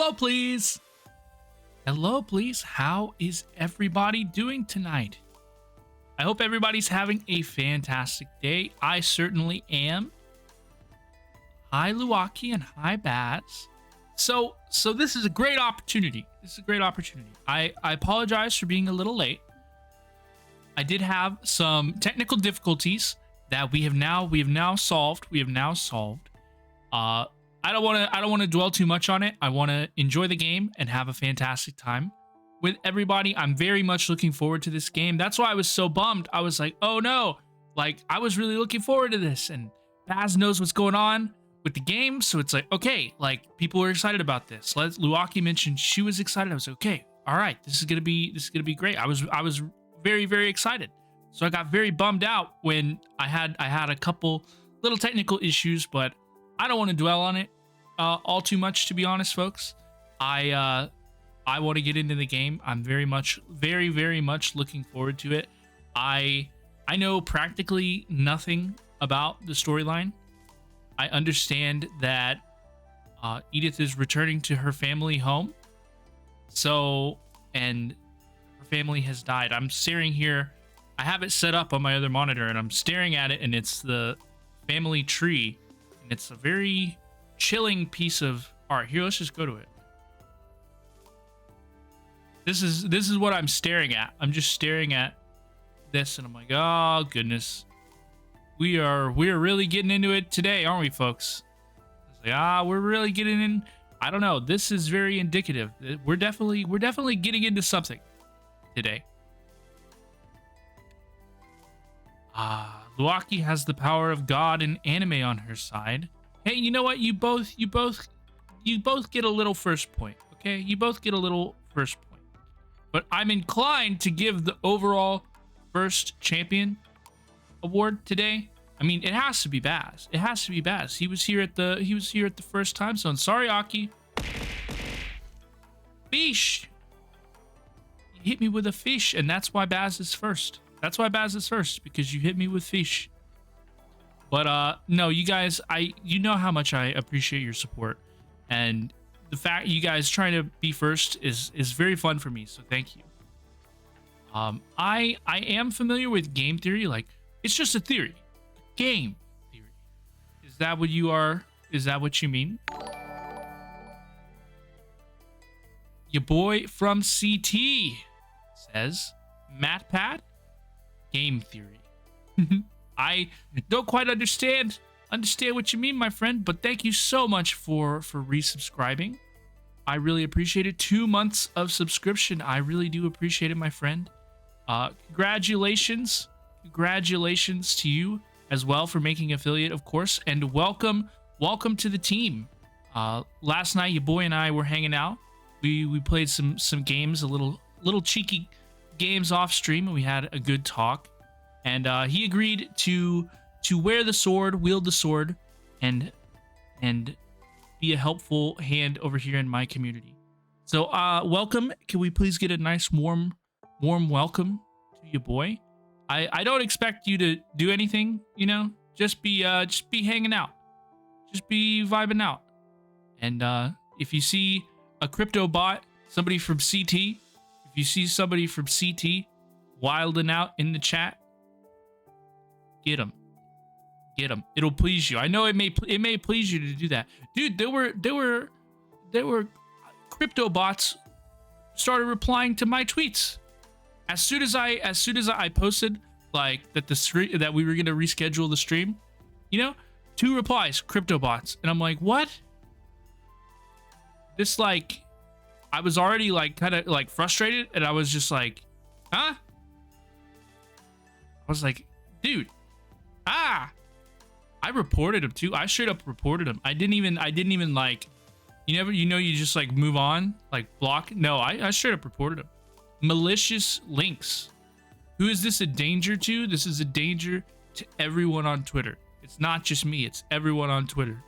Hello, please. Hello, please. How is everybody doing tonight? I hope everybody's having a fantastic day. I certainly am. Hi, Luaki, and hi, Baz. So this is a great opportunity. I apologize for being a little late. I did have some technical difficulties that we have now solved. I don't want to dwell too much on it. I want to enjoy the game and have a fantastic time with everybody. I'm very much looking forward to this game. That's why I was so bummed. I was like, oh no, like I was really looking forward to this, and Baz knows what's going on with the game, so it's like, okay, like people are excited about this. Luaki mentioned she was excited. I was like, okay, all right, this is gonna be great. I was very, very excited. So I got very bummed out when I had a couple little technical issues, but I don't want to dwell on it all too much, to be honest, folks. I want to get into the game. I'm very, very much looking forward to it. I know practically nothing about the storyline. I understand that Edith is returning to her family home. And her family has died. I'm staring here. I have it set up on my other monitor, and I'm staring at it, and it's the family tree. And it's a very chilling piece of art. Here, let's just go to it. This is what I'm staring at. I'm just staring at this, and I'm like, oh goodness. We're really getting into it today, aren't we, folks? It's like, we're really getting in. I don't know. This is very indicative. We're definitely getting into something today. Luaki has the power of God and anime on her side. Hey, you know what? You both get a little first point. Okay, you both get a little first point. But I'm inclined to give the overall first champion award today. I mean, it has to be Baz. It has to be Baz. He was here at the first time zone. Sorry, Aki. Fish. You hit me with a fish, and that's why Baz is first. Because you hit me with fish. But no, you guys, you know how much I appreciate your support, and the fact you guys trying to be first is very fun for me. So thank you. I am familiar with game theory. Like, it's just a theory. Game theory. Is that what you are? Is that what you mean? Your boy from CT says, MatPat, game theory. I don't quite understand what you mean, my friend, but thank you so much for resubscribing. I really appreciate it. 2 months of subscription. I really do appreciate it, my friend. Congratulations to you as well for making affiliate, of course, and welcome to the team. Last night, your boy and I were hanging out. We played some games, a little cheeky games off stream, and we had a good talk. And he agreed to wear the sword, wield the sword, and be a helpful hand over here in my community. So welcome. Can we please get a nice warm welcome to your boy? I don't expect you to do anything, you know. Just be hanging out. Just be vibing out. And if you see a crypto bot, somebody from CT, if you see somebody from CT wilding out in the chat, get them. It'll please you. I know it may please you to do that, dude. There were crypto bots started replying to my tweets as soon as I posted like that we were gonna reschedule the stream. You know, 2 replies, crypto bots, and I'm like, what? This, like, I was already like kind of like frustrated, and I was just like, huh? I was like, dude. I reported him too. I straight up reported him. I didn't even like, you just like move on, like block. No, I straight up reported him. Malicious links. Who is this a danger to? This is a danger to everyone on Twitter. It's not just me, it's everyone on Twitter.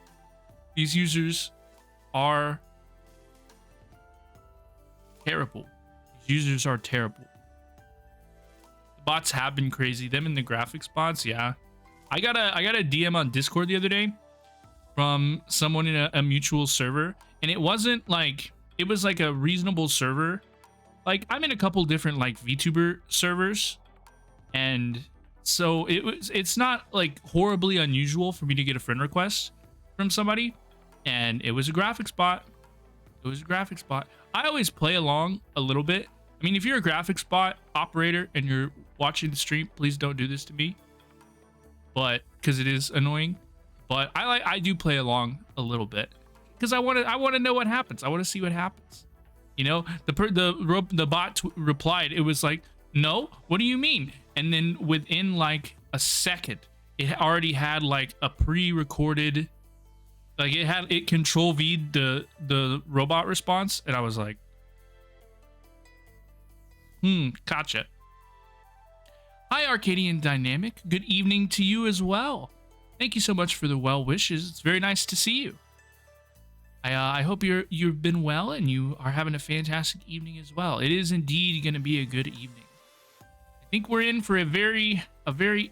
These users are terrible. These users are terrible. The bots have been crazy. Them and the graphics bots, yeah. I got a DM on Discord the other day from someone in a mutual server, and it wasn't like it was like a reasonable server. Like, I'm in a couple different like VTuber servers, and so it's not like horribly unusual for me to get a friend request from somebody, and it was a graphics bot. It was a graphics bot. I always play along a little bit. I mean, if you're a graphics bot operator and you're watching the stream, please don't do this to me, but because it is annoying. But I do play along a little bit because I want to know what happens. I want to see what happens. You know, the bot replied. It was like, no, what do you mean? And then within like a second, it already had like a pre-recorded, like it control V'd the robot response, and I was like, gotcha. Hi, Arcadian Dynamic. Good evening to you as well. Thank you so much for the well wishes. It's very nice to see you. I hope you've been well and you are having a fantastic evening as well. It is indeed going to be a good evening. I think we're in for a very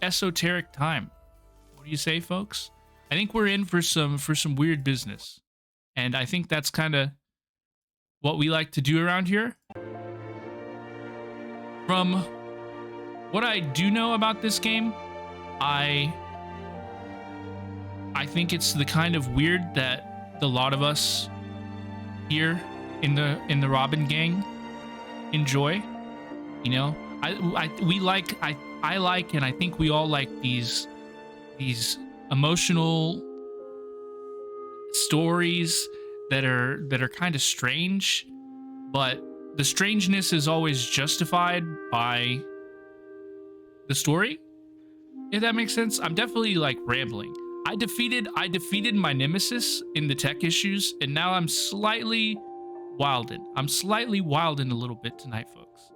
esoteric time. What do you say, folks? I think we're in for some weird business, and I think that's kind of what we like to do around here. From what I do know about this game, I think it's the kind of weird that a lot of us here in the Robin gang enjoy. You know, I like and I think we all like these emotional stories that are kind of strange, but the strangeness is always justified by the story, if that makes sense. I'm definitely like rambling. I defeated my nemesis in the tech issues, and now I'm slightly wilded. I'm slightly wilding a little bit tonight, folks.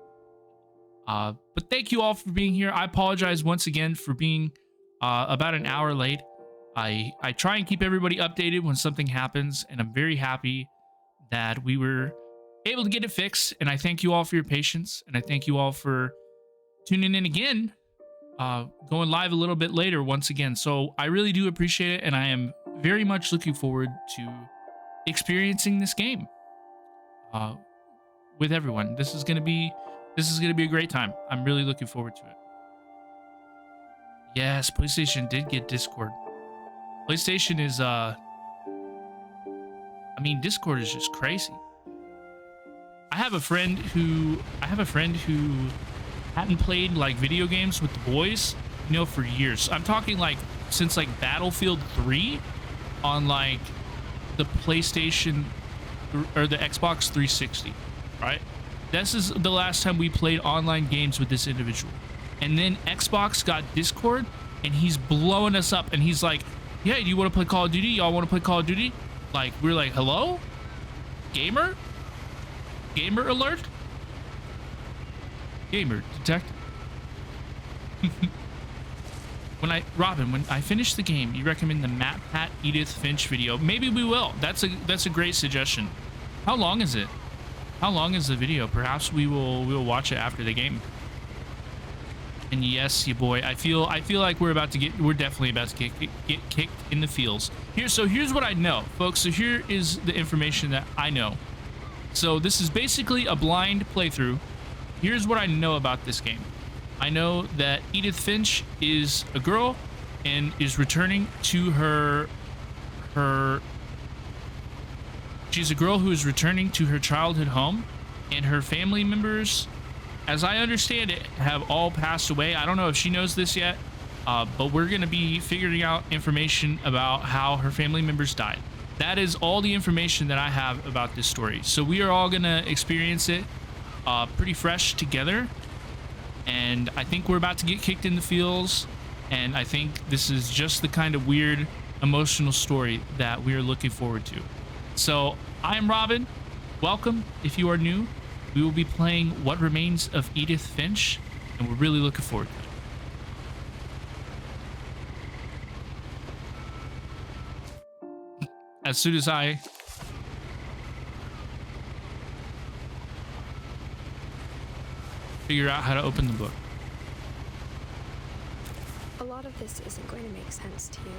But thank you all for being here. I apologize once again for being about an hour late. I try and keep everybody updated when something happens, and I'm very happy that we were able to get it fixed. And I thank you all for your patience, and I thank you all for tuning in again. Going live a little bit later once again. So I really do appreciate it, and I am very much looking forward to experiencing this game with everyone. This is gonna be a great time. I'm really looking forward to it. Yes, PlayStation did get Discord. PlayStation is I mean, Discord is just crazy. I have a friend who hadn't played like video games with the boys, you know, for years. I'm talking like since like Battlefield 3 on like the PlayStation or the Xbox 360, right? This is the last time we played online games with this individual. And then Xbox got Discord, and he's blowing us up, and he's like, yeah, do you want to play Call of Duty? Y'all want to play Call of Duty? Like, we're like, hello? Gamer alert? Gamer detected. When I finish the game, you recommend the Matt Pat Edith Finch video? Maybe we will. That's a great suggestion. How long is it? How long is the video? Perhaps we will watch it after the game. And yes, you boy, I feel like we're definitely about to get kicked in the feels. Here's what I know, folks. So here is the information that I know. So this is basically a blind playthrough. Here's what I know about this game. I know that Edith Finch is a girl and is returning to her she's a girl who is returning to her childhood home, and her family members, as I understand it, have all passed away. I don't know if she knows this yet, but we're going to be figuring out information about how her family members died. That is all the information that I have about this story. So we are all going to experience it pretty fresh together, and I think we're about to get kicked in the feels, and I think this is just the kind of weird emotional story that we are looking forward to. So I am Robin. Welcome. If you are new, we will be playing What Remains of Edith Finch, and we're really looking forward to it. As soon as I figure out how to open the book. A lot of this isn't going to make sense to you,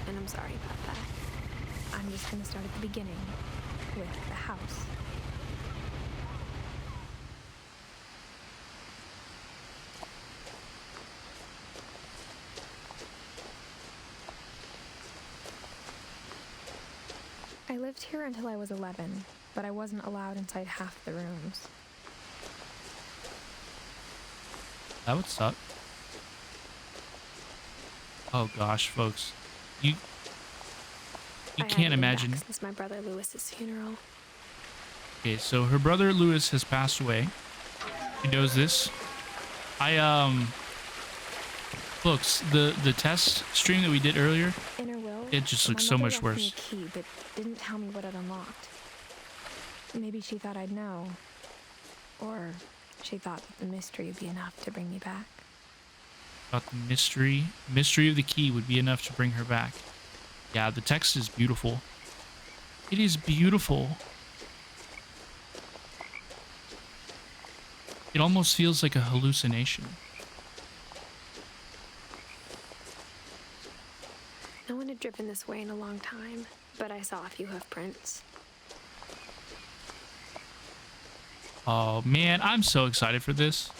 and I'm sorry about that. I'm just going to start at the beginning with the house. I lived here until I was 11, but I wasn't allowed inside half the rooms. That would suck. Oh gosh, folks. You can't imagine. Since my brother Lewis's funeral. Okay, so her brother Lewis has passed away. She knows this. Folks, the test stream that we did earlier, In her will, it just looks my so mother much left worse. me a key, but didn't tell me what it unlocked. Maybe she thought I'd know. Or she thought that the mystery would be enough to bring me back. Thought the mystery of the key would be enough to bring her back. Yeah, the text is beautiful. It is beautiful. It almost feels like a hallucination. No one had driven this way in a long time, but I saw a few hoof prints. Oh man, I'm so excited for this.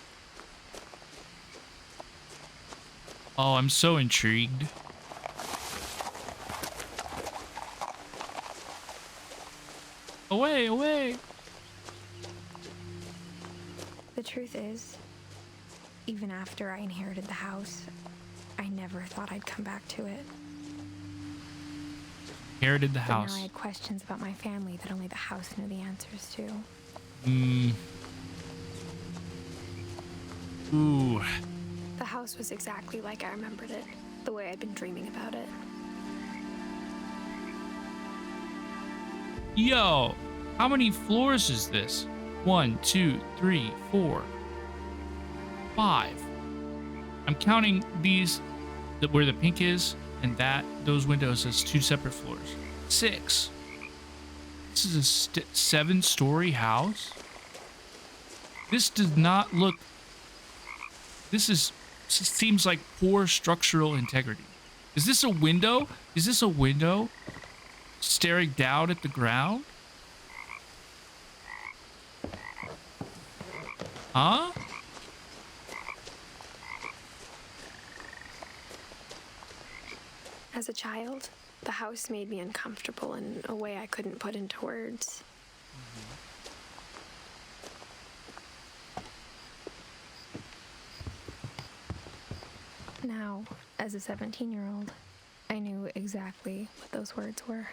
Oh, I'm so intrigued. Away, away. The truth is, even after I inherited the house, I never thought I'd come back to it. Inherited the But house. now I had questions about my family that only the house knew the answers to. Ooh. The house was exactly like I remembered it, the way I'd been dreaming about it. Yo, how many floors is this? 1, 2, 3, 4, 5. I'm counting these, where the pink is, and those windows as 2 separate floors. 6. This is a 7-story house. This does not look. Seems like poor structural integrity. Is this a window? Is this a window staring down at the ground? Huh? As a child, the house made me uncomfortable in a way I couldn't put into words. Now, as a 17-year-old, I knew exactly what those words were.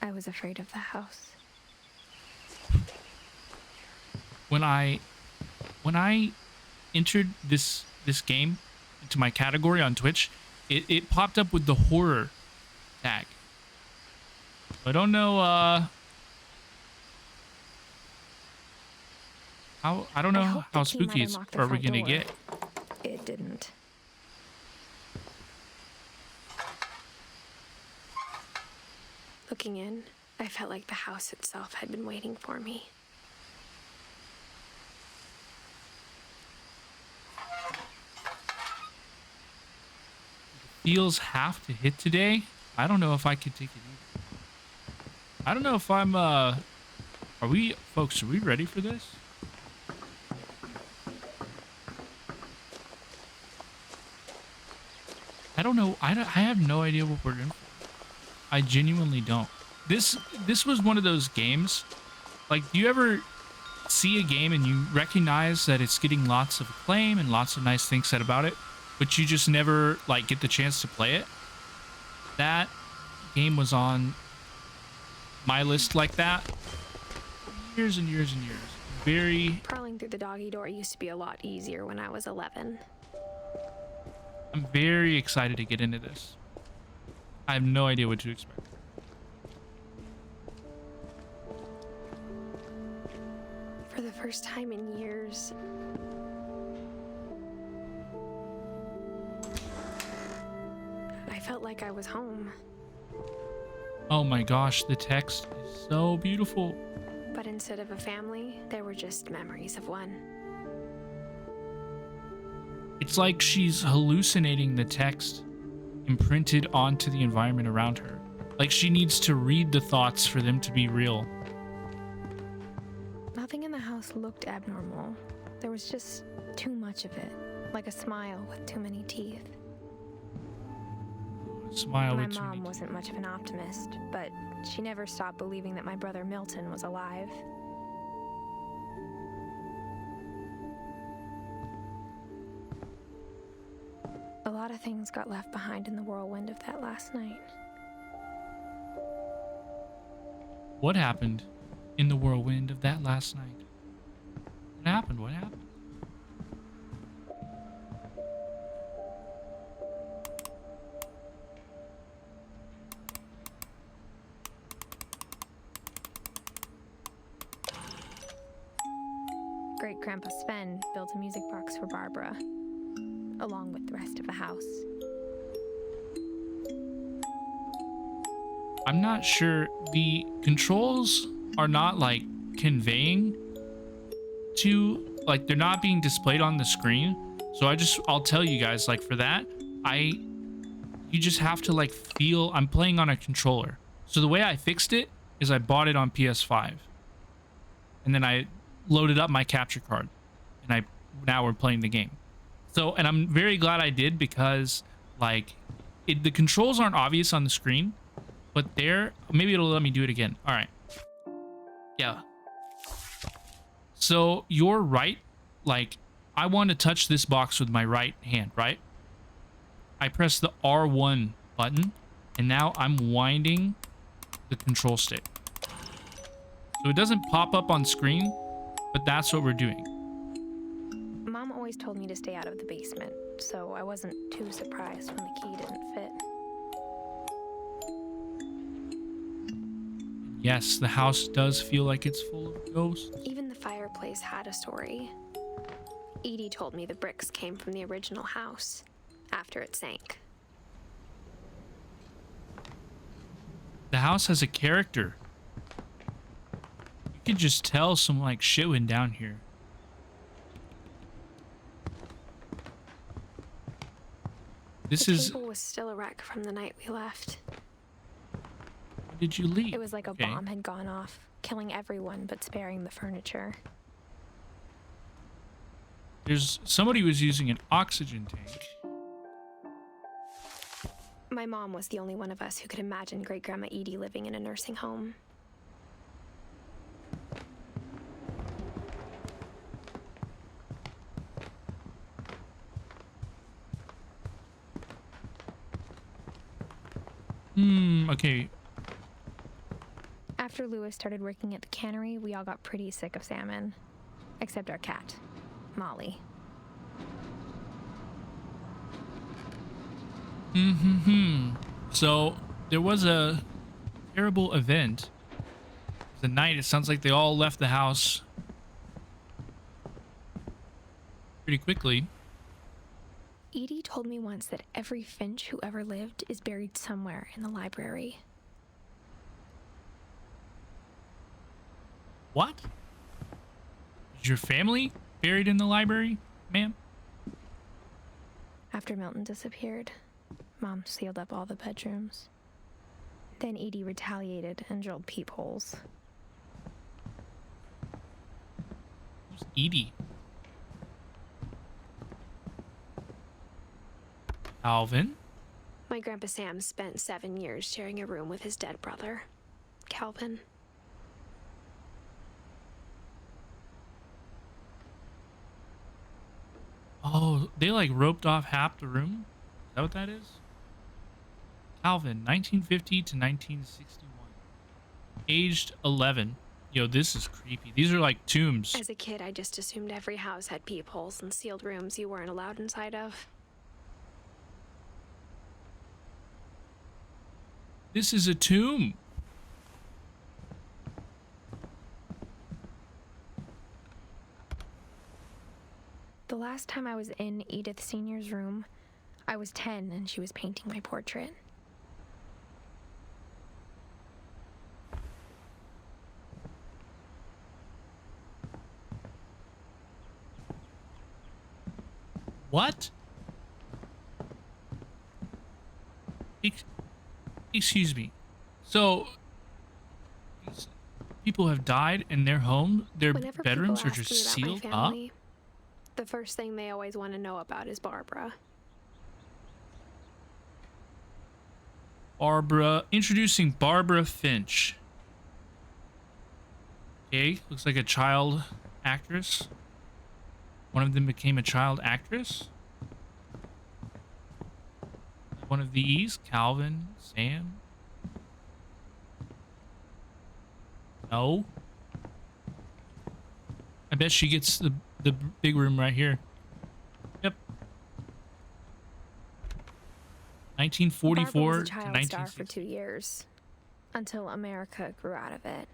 I was afraid of the house. When I entered this game into my category on Twitch, it popped up with the horror tag. I don't know how spooky are we gonna get. It didn't. Looking in, I felt like the house itself had been waiting for me. Feels have to hit today. I don't know if I could take it either. I don't know if I'm are we ready for this? I don't know. I have no idea what we're in for. I genuinely don't. This was one of those games. Like, do you ever see a game and you recognize that it's getting lots of acclaim and lots of nice things said about it, but you just never like get the chance to play it? That game was on my list like that years and years and years. Crawling through the doggy door used to be a lot easier when I was 11. I'm very excited to get into this. I have no idea what to expect. For the first time in years, I felt like I was home. Oh my gosh, the text is so beautiful. But instead of a family, there were just memories of one. It's like she's hallucinating the text imprinted onto the environment around her. Like she needs to read the thoughts for them to be real. Nothing in the house looked abnormal. There was just too much of it, like a smile with too many teeth. Smile My with too many mom wasn't much of an optimist, but she never stopped believing that my brother Milton was alive. A lot of things got left behind in the whirlwind of that last night. What happened in the whirlwind of that last night? What happened? What happened? Great-Grandpa Sven built a music box for Barbara, along with the rest of the house. I'm not sure. The controls are not like conveying to, like, they're not being displayed on the screen. So I'll tell you guys, like, for that, you just have to like feel. I'm playing on a controller. So the way I fixed it is I bought it on PS5 and then I loaded up my capture card and now we're playing the game. So, and I'm very glad I did, because like the controls aren't obvious on the screen, but maybe it'll let me do it again. All right. Yeah. So you're right. Like, I want to touch this box with my right hand, right? I press the R1 button, and now I'm winding the control stick. So it doesn't pop up on screen, but that's what we're doing. Mom always told me to stay out of the basement, so I wasn't too surprised when the key didn't fit. Yes, the house does feel like it's full of ghosts. Even the fireplace had a story. Edie told me the bricks came from the original house, after it sank. The house has a character. You can just tell some like shit went down here. The table was still a wreck from the night we left. When did you leave? It was like a bomb had gone off, killing everyone but sparing the furniture. Somebody was using an oxygen tank. My mom was the only one of us who could imagine Great-Grandma Edie living in a nursing home. Okay. After Lewis started working at the cannery, we all got pretty sick of salmon. Except our cat, Molly. So there was a terrible event. The night, it sounds like they all left the house pretty quickly. Edie told me once that every Finch who ever lived is buried somewhere in the library. What? Is your family buried in the library, ma'am? After Milton disappeared, Mom sealed up all the bedrooms. Then Edie retaliated and drilled peepholes. Who's Edie? Alvin? My Grandpa Sam spent 7 years sharing a room with his dead brother, Calvin. Oh, they like roped off half the room? Is that what that is? Calvin, 1950 to 1961. Aged 11. Yo, this is creepy. These are like tombs. As a kid, I just assumed every house had peepholes and sealed rooms you weren't allowed inside of. This is a tomb. The last time I was in Edith Sr.'s room, I was 10 and she was painting my portrait. What? Excuse me. So, people have died in their home. Their Whenever bedrooms people are ask just me about my sealed up. family, the first thing they always want to know about is Barbara. Barbara, introducing Barbara Finch. Okay, looks like a child actress. One of them became a child actress. One of these, Calvin, Sam. No. I bet she gets the big room right here. Yep. 1944 Barbara was a to child star for 1960. 2 years, until America grew out of it.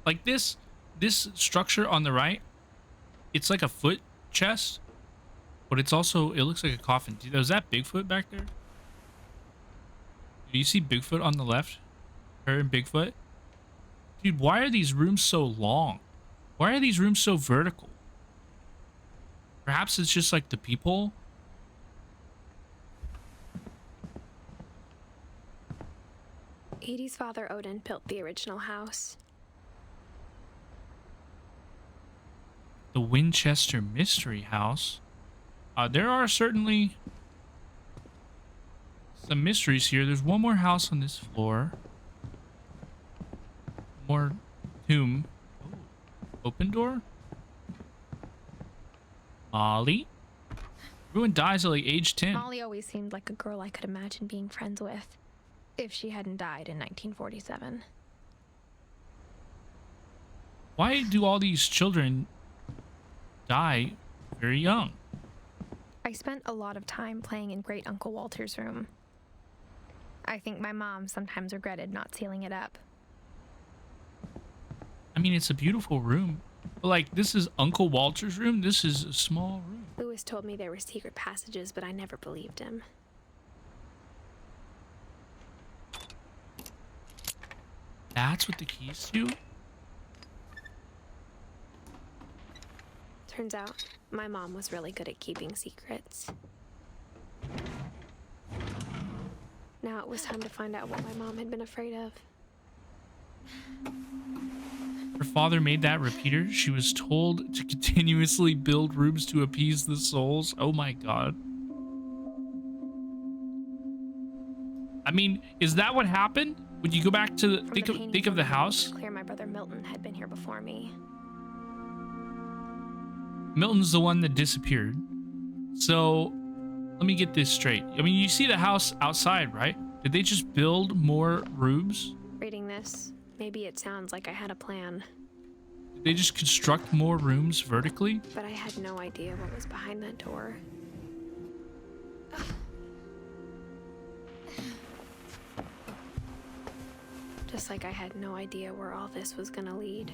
Like this structure on the right, it's like a foot chest, but it's also, it looks like a coffin. Dude, is that Bigfoot back there? Do you see Bigfoot on the left? Her and Bigfoot? Dude, why are these rooms so long? Why are these rooms so vertical? Perhaps it's just like the peephole. Edie's father, Odin, built the original house. The Winchester Mystery House. There are certainly some mysteries here. There's one more house on this floor. More tomb. Oh, open door? Molly? Everyone dies at like age 10. Molly always seemed like a girl I could imagine being friends with, if she hadn't died in 1947. Why do all these children die very young? I spent a lot of time playing in Great Uncle Walter's room. I think my mom sometimes regretted not sealing it up. I mean, it's a beautiful room. But like, this is Uncle Walter's room. This is a small room. Lewis told me there were secret passages, but I never believed him. That's what the keys do? Turns out, my mom was really good at keeping secrets. Now it was time to find out what my mom had been afraid of. Her father made that repeater. She was told to continuously build rooms to appease the souls. Oh my god. I mean, is that what happened? Would you go back to From think the of paintings on the wall, house? it's clear my brother Milton had been here before me. Milton's the one that disappeared. So, let me get this straight. I mean, you see the house outside, right? Did they just build more rooms? Reading this, maybe it sounds like I had a plan, Did they just construct more rooms vertically? but I had no idea what was behind that door. Just like I had no idea where all this was gonna lead.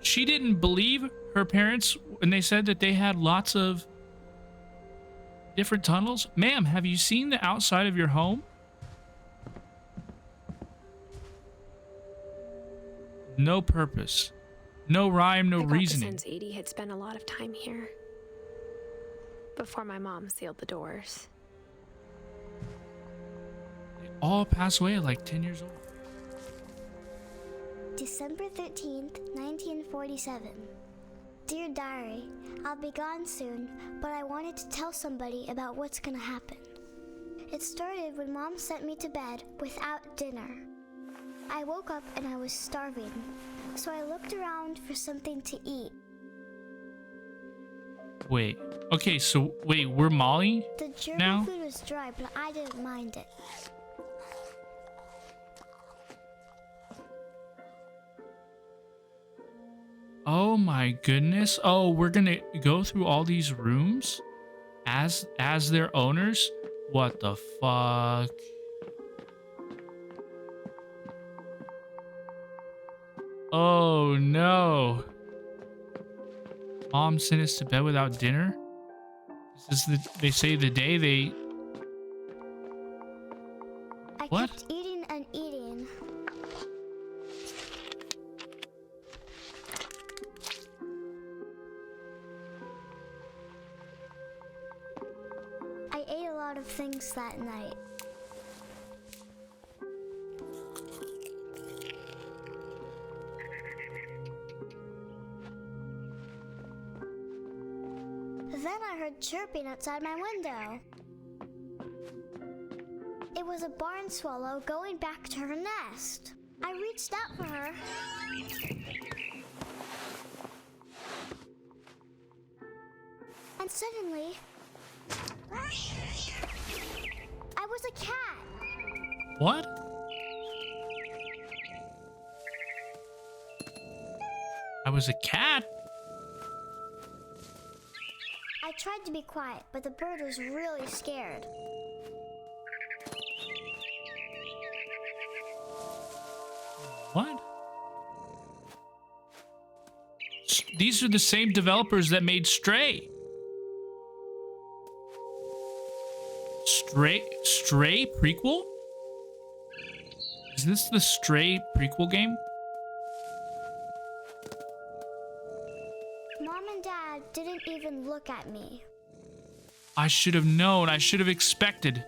She didn't believe her parents when they said that they had lots of different tunnels. Ma'am, have you seen the outside of your home? No purpose. No rhyme, no I got the reasoning. sense Edie had spent a lot of time here. Before my mom sealed the doors. They all pass away at like 10 years old. December 13th, 1947. Dear Diary, I'll be gone soon, but I wanted to tell somebody about what's gonna happen. It started when Mom sent me to bed without dinner. I woke up and I was starving, so I looked around for something to eat. Wait. Okay, so wait, we're Molly? The German Now? food was dry, but I didn't mind it. Oh my goodness. Oh, we're gonna go through all these rooms as their owners? What the fuck? Oh no. Mom sent us to bed without dinner? This is they say the day they... I What? kept eating and eating. lot of things that night. Then I heard chirping outside my window. It was a barn swallow going back to her nest. I reached out for her. And suddenly, I was a cat. What? I was a cat? I tried to be quiet, but the bird was really scared. What? These are the same developers that made Stray. Stray prequel? Is this the Stray prequel game? Mom and Dad didn't even look at me. I should have known. I should have expected.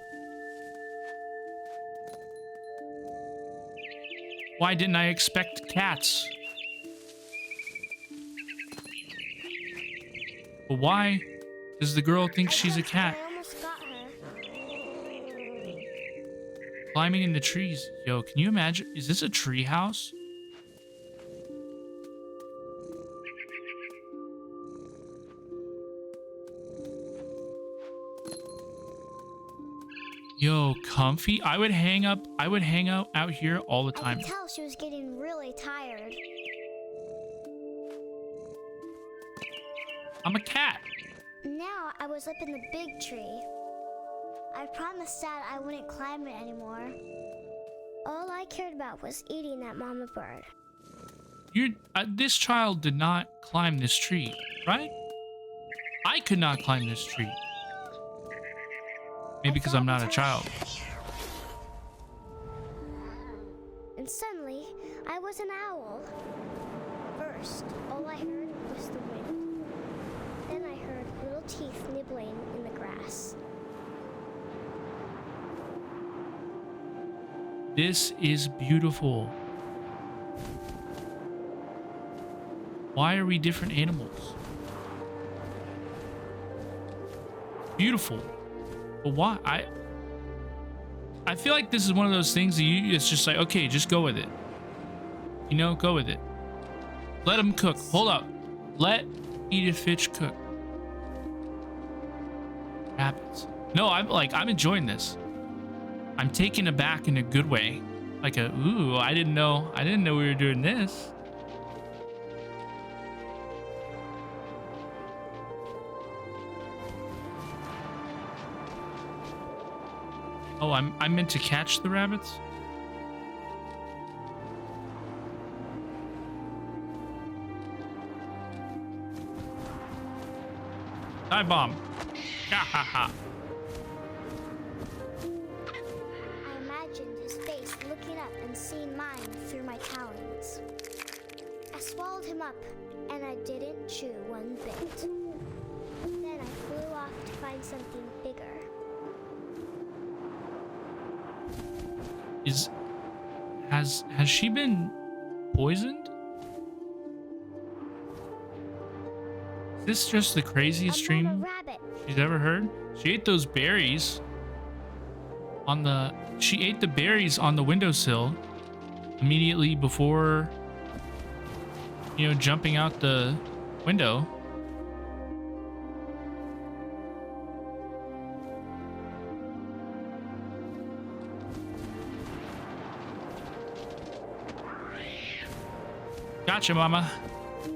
Why didn't I expect cats? But why does the girl think she's a cat? I almost got her. Climbing in the trees. Yo, can you imagine? Is this a tree house? Yo, comfy. I would hang out out here all the I time. could tell she was getting really tired. I'm a cat. Now I was up in the big tree. I promised Dad I wouldn't climb it anymore. All I cared about was eating that mama bird. This child did not climb this tree, right? I could not climb this tree. Maybe because I'm not a child. And suddenly, I was an owl. First, all I heard was the wind. Then I heard little teeth nibbling in the grass. This is beautiful. Why are we different animals? Beautiful. But why? I feel like this is one of those things that it's just like, okay, just go with it. You know, go with it. Let him cook. Hold up. Let Edith Finch cook. Rabbits. No, I'm enjoying this. I'm taken aback in a good way. Like ooh, I didn't know we were doing this. Oh, I'm meant to catch the rabbits? Dive bomb. Ha ha ha. I imagined his face looking up and seeing mine through my talons. I swallowed him up, and I didn't chew one bit. Then I flew off to find something bigger. Has she been poisoned? Is this just the craziest dream Rabbit. she's ever heard? She ate those berries she ate the berries on the windowsill immediately before, you know, jumping out the window. Gotcha, Mama.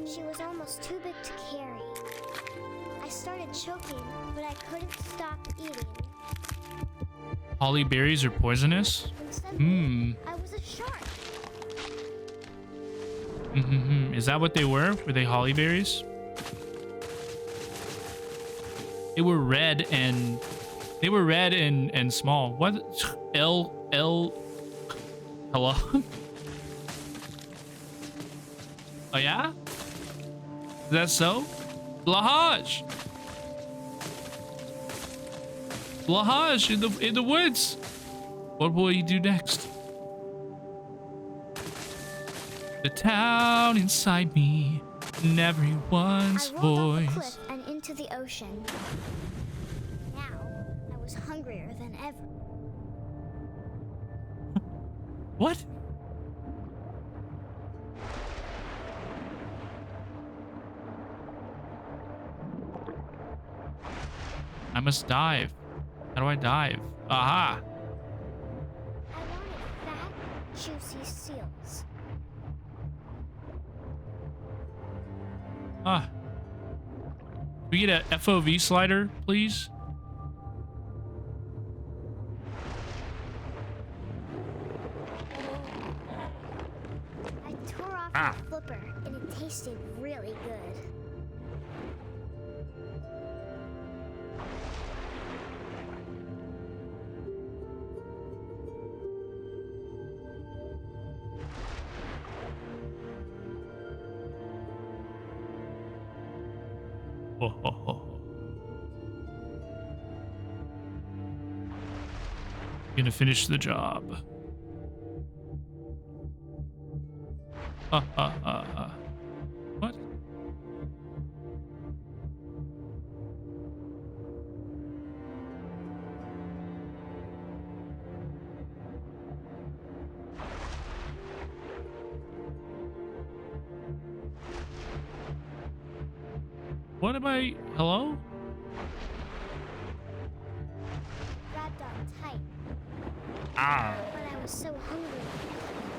She was almost too big to carry. I started choking, but I couldn't stop eating. Holly berries are poisonous? And suddenly, I was a shark. Is that what they were? Were they holly berries? They were red and small. What? Hello? Oh yeah? Is that so? Lahaj! Lahaj in the woods. What will he do next? The town inside me, and everyone's I rolled off the voice. cliff and into the ocean. Now, I was hungrier than ever. What? I must dive. How do I dive? Aha! I wanted fat, juicy seals. Ah. Can we get a FOV slider, please? I tore off the flipper, and it tasted really good. Ho, ho, ho. Gonna finish the job. What? What am I? Hello? Grabbed on tight. Ah. But I was so hungry,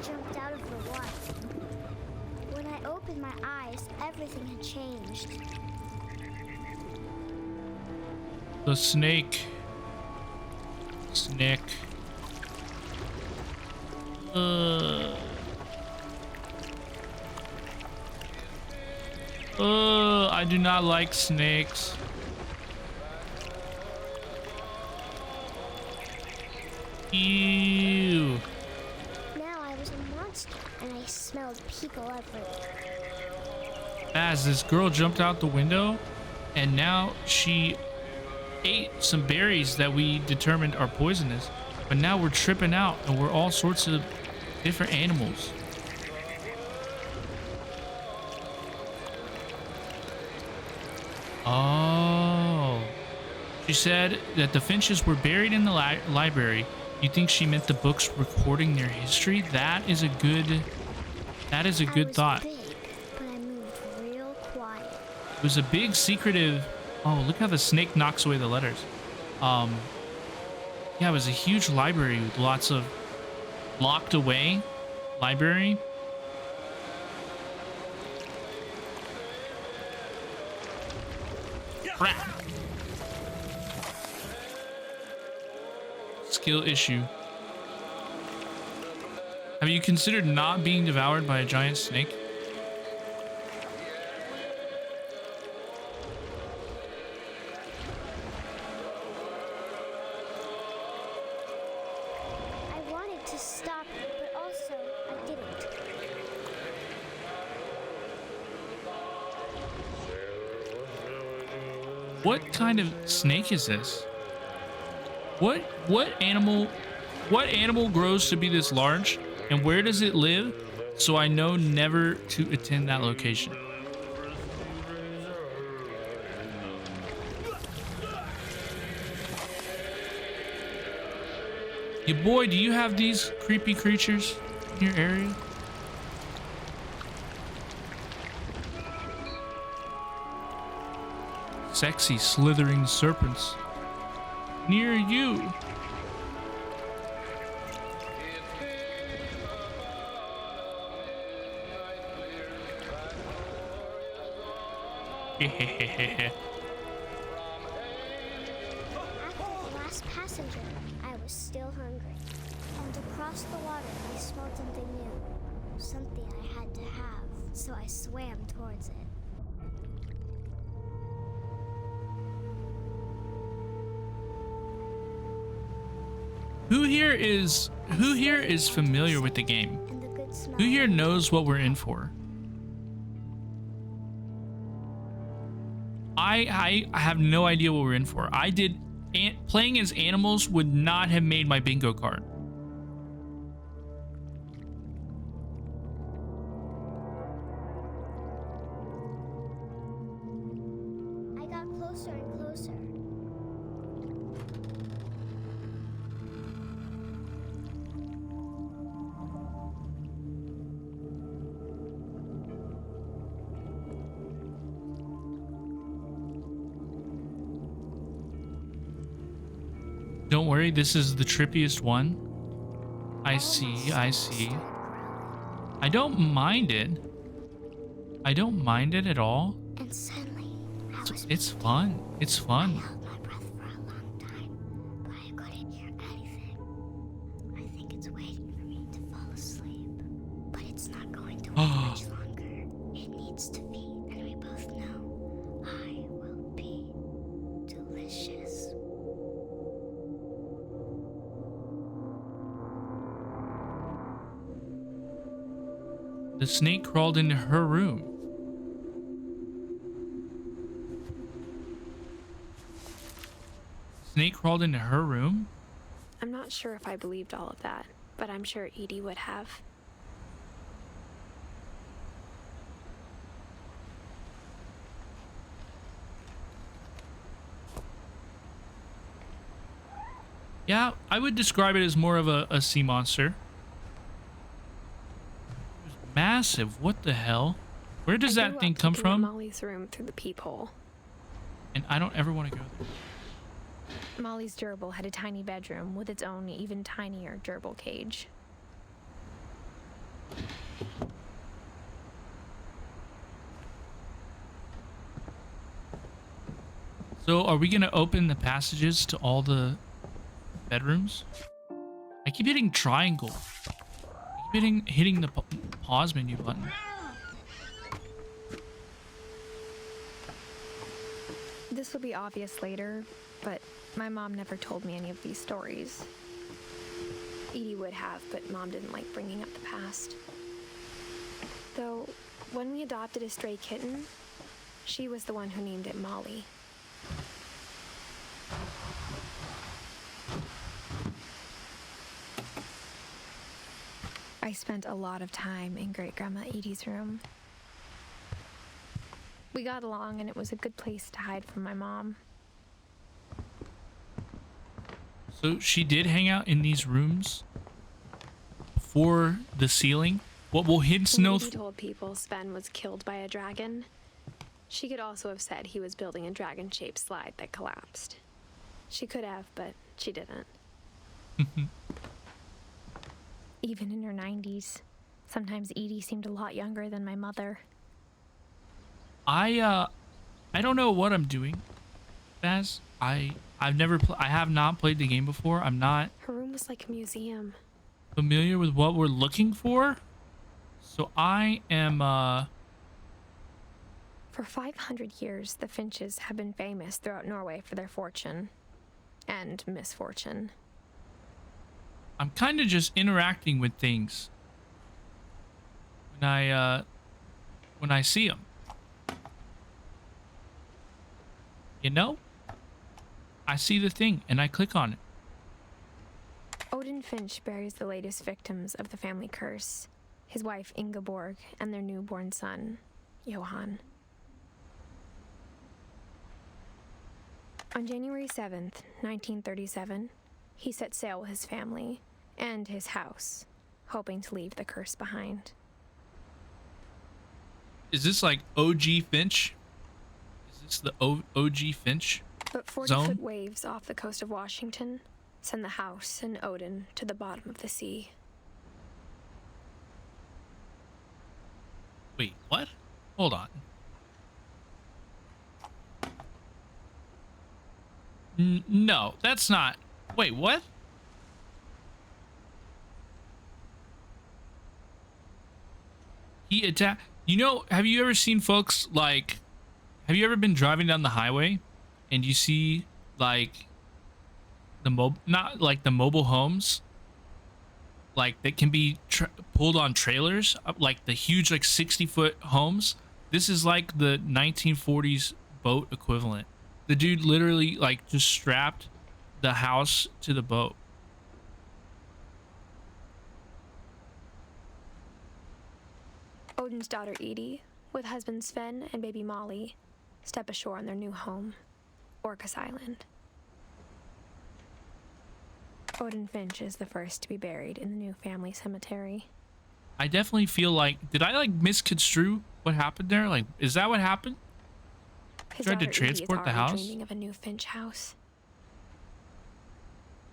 I jumped out of the water. When I opened my eyes, everything had changed. The snake. Snake. I do not like snakes. Ew. Now I was a monster, and I smelled people everywhere. As this girl jumped out the window, and now she ate some berries that we determined are poisonous, but now we're tripping out and we're all sorts of different animals. Oh. She said that the Finches were buried in the library. You think she meant the books recording their history? That is a good thought. Big, but I moved real quiet. It was a big secretive. Oh, look how the snake knocks away the letters. Yeah, it was a huge library with lots of locked away library. Crap. Skill issue. Have you considered not being devoured by a giant snake? I wanted to stop it, but also I didn't. What kind of snake is this? What animal grows to be this large, and where does it live? So I know never to attend that location. You boy, do you have these creepy creatures in your area? Sexy slithering serpents near you. After the last passenger, I was still hungry. And across the water, I smelled something new. Something I had to have, so I swam towards it. Who here is familiar with the game? And the good smell. Who here knows what we're in for? I have no idea what we're in for. I did playing as animals would not have made my bingo card. I got closer and closer. Don't worry, this is the trippiest one. I see, I see. I don't mind it. I don't mind it at all. And suddenly, It's fun. It's fun. I held my breath for a long time, but I couldn't hear anything. I think it's waiting for me to fall asleep, but it's not going to wait much longer. It needs to be, and we both know I will be delicious. The snake crawled into her room. Snake crawled into her room? I'm not sure if I believed all of that, but I'm sure Edie would have. Yeah, I would describe it as more of a sea monster. Massive. What the hell? Where does that thing come from? Molly's room through the peephole. And I don't ever want to go there. Molly's gerbil had a tiny bedroom with its own even tinier gerbil cage. So are we going to open the passages to all the bedrooms? I keep hitting triangle. I keep hitting the pause menu button. This will be obvious later, but my mom never told me any of these stories. Edie would have, but Mom didn't like bringing up the past. Though, when we adopted a stray kitten, she was the one who named it Molly. I spent a lot of time in Great-Grandma Edie's room. We got along, and it was a good place to hide from my mom. So she did hang out in these rooms for the ceiling. What will hints no? Edie told people Sven was killed by a dragon. She could also have said he was building a dragon-shaped slide that collapsed. She could have, but she didn't. Even in her 90s, sometimes Edie seemed a lot younger than my mother. I don't know what I'm doing, Baz. I have not played the game before. I'm not Her room was like a museum. familiar with what we're looking for. So I am For 500 years, the Finches have been famous throughout Norway for their fortune and misfortune. I'm kind of just interacting with things when I see them. You know? I see the thing and I click on it. Odin Finch buries the latest victims of the family curse, his wife Ingeborg and their newborn son, Johan. On January 7th, 1937, he set sail with his family and his house, hoping to leave the curse behind. Is this like OG Finch? Is this the OG Finch? But 40-foot waves off the coast of Washington send the house and Odin to the bottom of the sea. Wait, what? Hold on. No, that's not. Wait, what? He attacked. You know, have you ever seen folks like? Have you ever been driving down the highway, and you see like not like the mobile homes, like that can be pulled on trailers, like the huge like 60-foot homes. This is like the 1940s boat equivalent. The dude literally like just strapped the house to the boat. Odin's daughter Edie, with husband Sven and baby Molly, step ashore on their new home, Orcas Island. Odin Finch is the first to be buried in the new family cemetery. I definitely feel like, did I like misconstrue what happened there? Like, is that what happened? His Tried to daughter Edie is transport the already house? dreaming of a new Finch house.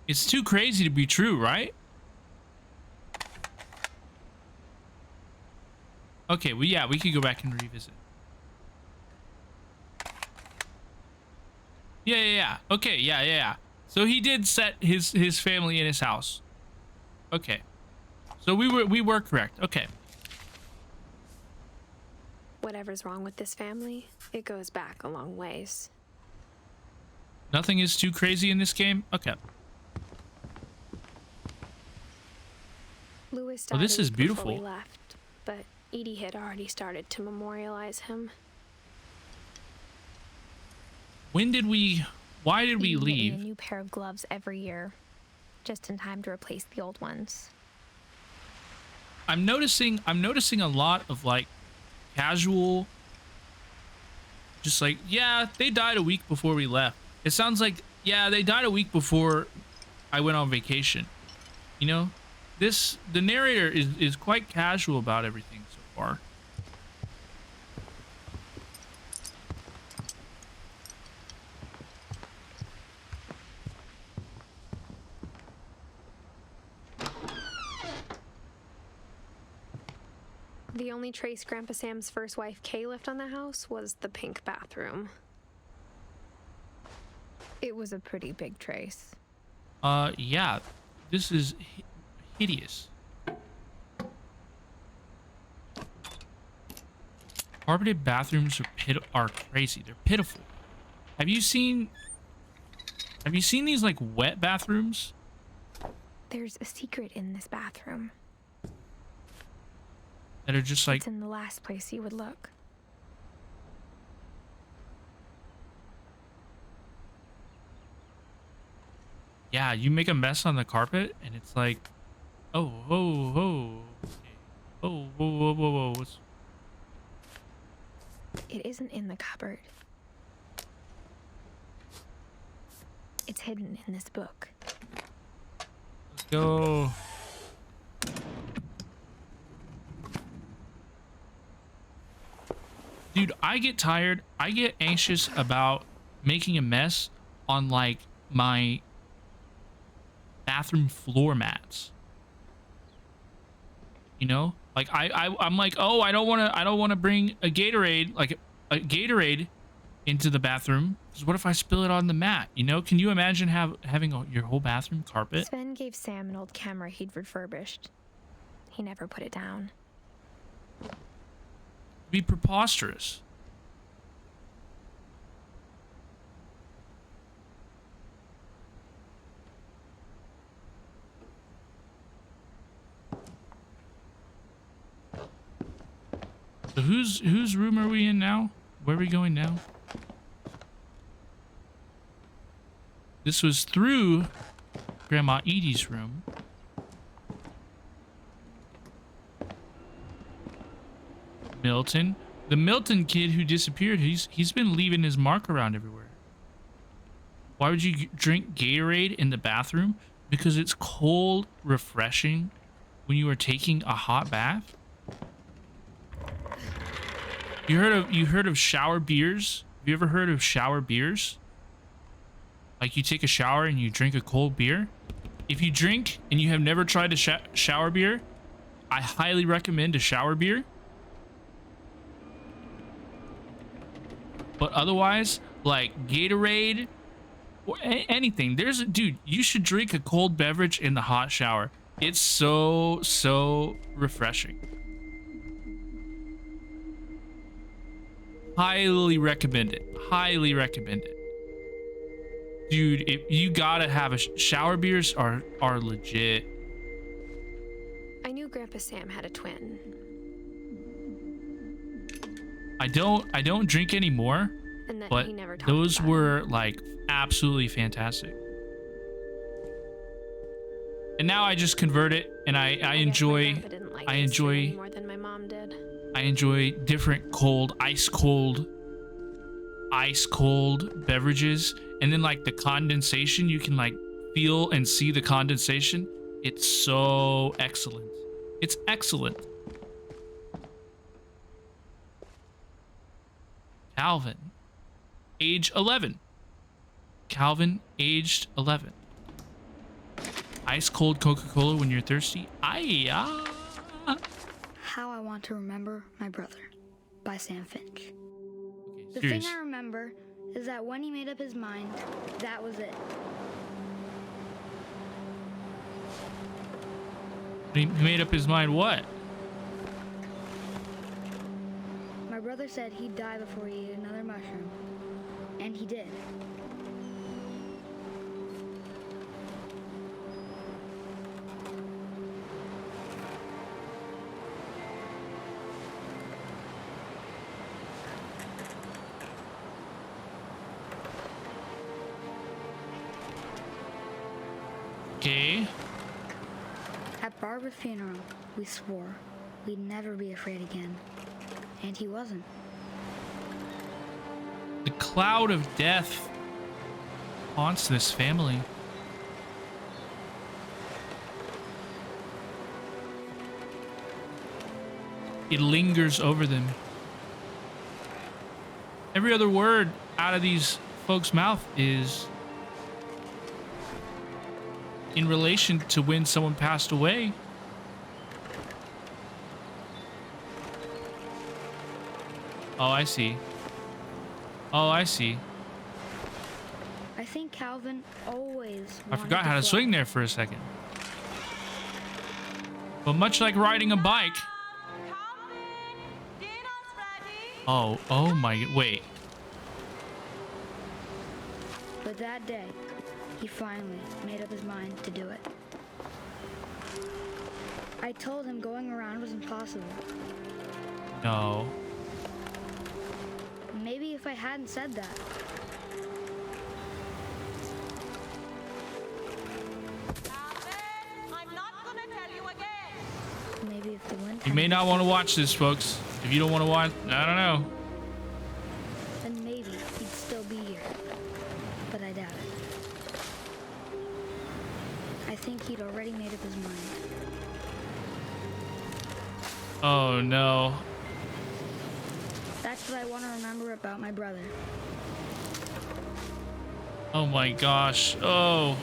It's too crazy to be true, right? Okay, well, yeah, we could go back and revisit. Yeah. Okay, yeah. So he did set his family in his house. Okay. So we were correct. Okay. Whatever's wrong with this family, it goes back a long ways. Nothing is too crazy in this game? Okay. Louis Oh, died this a is week beautiful. before we left, but Edie had already started to memorialize him. Why did we Edie knit me leave? a new pair of gloves every year, just in time to replace the old ones. I'm noticing a lot of like casual, just like, yeah, they died a week before we left. It sounds like, yeah, they died a week before I went on vacation. You know, the narrator is quite casual about everything so far. The only trace Grandpa Sam's first wife Kay left on the house was the pink bathroom. It was a pretty big trace. Yeah, this is hideous. Carpeted bathrooms are crazy. They're pitiful. Have you seen these like wet bathrooms? There's a secret in this bathroom. That are just like, It's in the last place you would look. yeah, you make a mess on the carpet and it's like, oh, okay. Whoa. It isn't in the cupboard. It's hidden in this book. Let's go. Dude, I get tired. I get anxious about making a mess on like my bathroom floor mats. You know, like I'm like, oh, I don't want to bring a Gatorade, like a Gatorade into the bathroom, because what if I spill it on the mat? You know, can you imagine having your whole bathroom carpet? Sven gave Sam an old camera he'd refurbished. He never put it down. It'd be preposterous. So whose room are we in now? Where are we going now? This was through Grandma Edie's room. Milton. The Milton kid who disappeared, he's been leaving his mark around everywhere. Why would you drink Gatorade in the bathroom? Because it's cold, refreshing when you are taking a hot bath. You heard of shower beers? Have you ever heard of shower beers? Like you take a shower and you drink a cold beer? If you drink and you have never tried a shower beer, I highly recommend a shower beer. But otherwise, like Gatorade or anything, dude, you should drink a cold beverage in the hot shower. It's so refreshing. Highly recommend it. Highly recommend it. Dude, you gotta have a shower beers are legit. I knew Grandpa Sam had a twin. I don't drink anymore, And that but he never talked those about were like absolutely fantastic. And now I just convert it, and I guess my enjoy grandpa didn't like I history enjoy any more than my mom did. I enjoy different ice cold beverages, and then like the condensation, you can like feel and see the condensation. It's so excellent. It's excellent. Calvin, age 11. Calvin, aged 11. Ice cold Coca-Cola when you're thirsty. How I Want to Remember My Brother by Sam Finch. Okay, The serious. thing I remember is that when he made up his mind, that was it. He made up his mind what? My brother said he'd die before he ate another mushroom. And he did. Okay. At Barbara's funeral, we swore we'd never be afraid again. And he wasn't. The cloud of death haunts this family. It lingers over them. Every other word out of these folks' mouth is in relation to when someone passed away. Oh, I see. Oh, I see. I think Calvin always I forgot how to swing there for a second. But much like riding a bike. Oh my, wait. But that day, he finally made up his mind to do it. I told him going around was impossible. No. Maybe if I hadn't said that. I'm not gonna tell you again. Maybe if the wind You may not want to watch this, folks. If you don't want to watch, I don't know. then maybe he'd still be here. But I doubt it. I think he'd already made up his mind. Oh no. That's what I want to remember about my brother. Oh my gosh. Oh.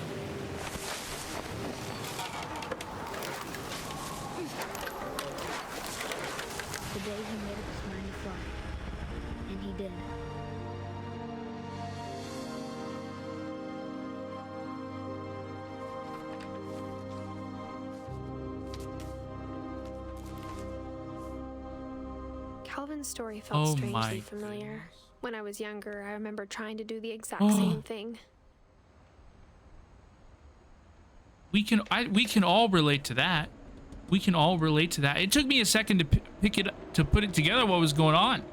The day he made up his mind to fly. And he did. Calvin's story felt Oh strangely my familiar. goodness. When I was younger, I remember trying to do the exact Oh. same thing. We can all relate to that. We can all relate to that. It took me a second to pick it to put it together what was going on.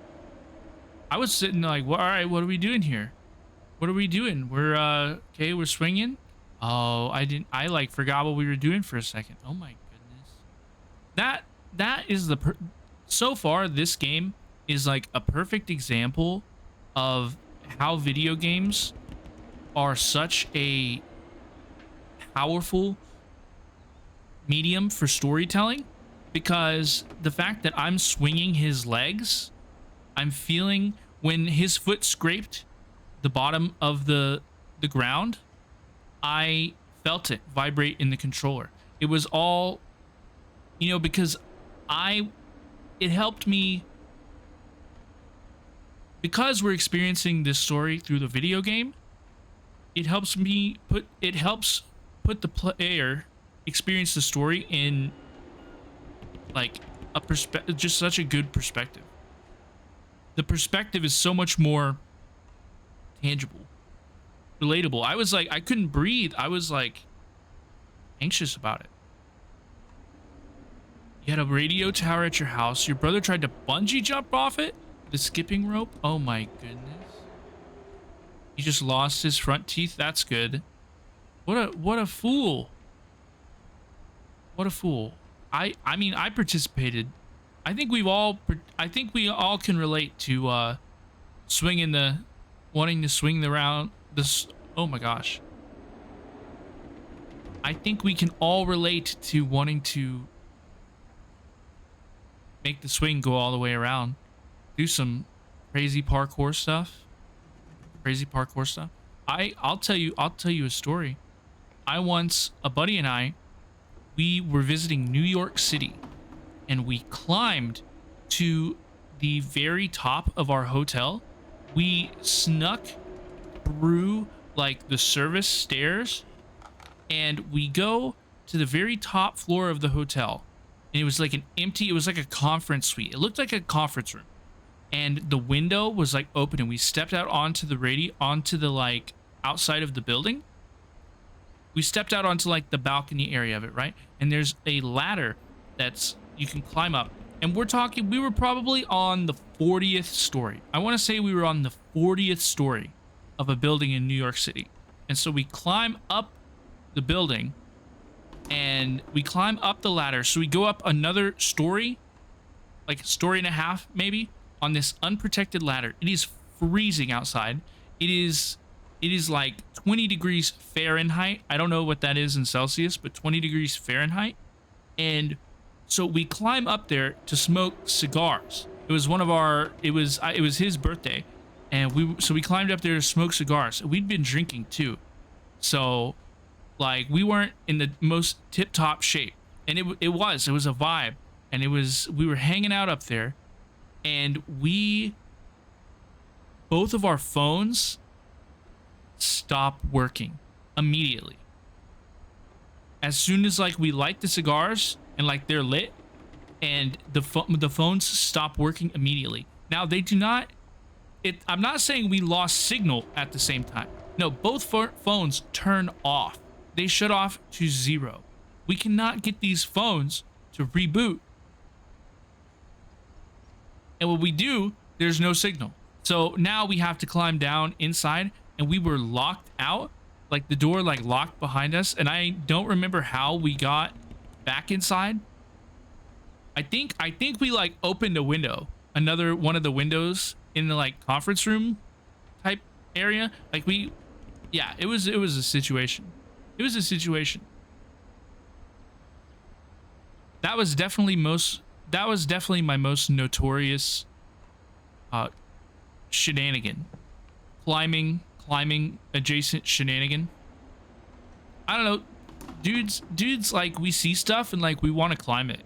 I was sitting like, well, all right, what are we doing here? What are we doing? We're okay, we're swinging. Oh, I like forgot what we were doing for a second. Oh my goodness. That is so far this game is like a perfect example of how video games are such a powerful medium for storytelling, because the fact that I'm swinging his legs, I'm feeling when his foot scraped the bottom of the ground, I felt it vibrate in the controller. It was all, because it helped me, because we're experiencing this story through the video game. It helps put the player experience the story in like a perspective, just such a good perspective. The perspective is so much more tangible, relatable. I was like, I couldn't breathe. I was like anxious about it. You had a radio tower at your house. Your brother tried to bungee jump off it. The skipping rope. Oh my goodness. He just lost his front teeth. That's good. What a fool. What a fool. I mean, I participated. I think we all can relate to wanting to swing around this. Oh my gosh. I think we can all relate to wanting to make the swing go all the way around. Do some crazy parkour stuff. I'll tell you a story. A buddy and I, we were visiting New York City, and we climbed to the very top of our hotel. We snuck through like the service stairs, and we go to the very top floor of the hotel. And it was like it was like a conference suite. It looked like a conference room. And the window was like open, and we stepped out onto the like outside of the building. We stepped out onto like the balcony area of it, right? And there's a ladder that's you can climb up. And we were probably on the 40th story. I want to say we were on the 40th story of a building in New York City. And so we climb up the building, and we climb up the ladder. So we go up another story, like a story and a half maybe, on this unprotected ladder. It is freezing outside. It is like 20 degrees Fahrenheit. I don't know what that is in Celsius, but 20 degrees Fahrenheit. And so we climb up there to smoke cigars. It was his birthday, and we climbed up there to smoke cigars. We'd been drinking too. So like we weren't in the most tip-top shape. And it was a vibe. And we were hanging out up there, and both of our phones stopped working immediately. As soon as like we light the cigars and like they're lit, and the phones stop working immediately. Now they do not. I'm not saying we lost signal at the same time. No, both phones turn off. They shut off to 0. We cannot get these phones to reboot. And when we do, there's no signal. So now we have to climb down inside, and we were locked out. Like the door like locked behind us, and I don't remember how we got back inside. I think we like opened a window, another one of the windows in the like conference room type area. Like it was a situation. It was a situation. That was definitely my most notorious shenanigan. Climbing adjacent shenanigan. I don't know. Dudes like we see stuff and like we want to climb it.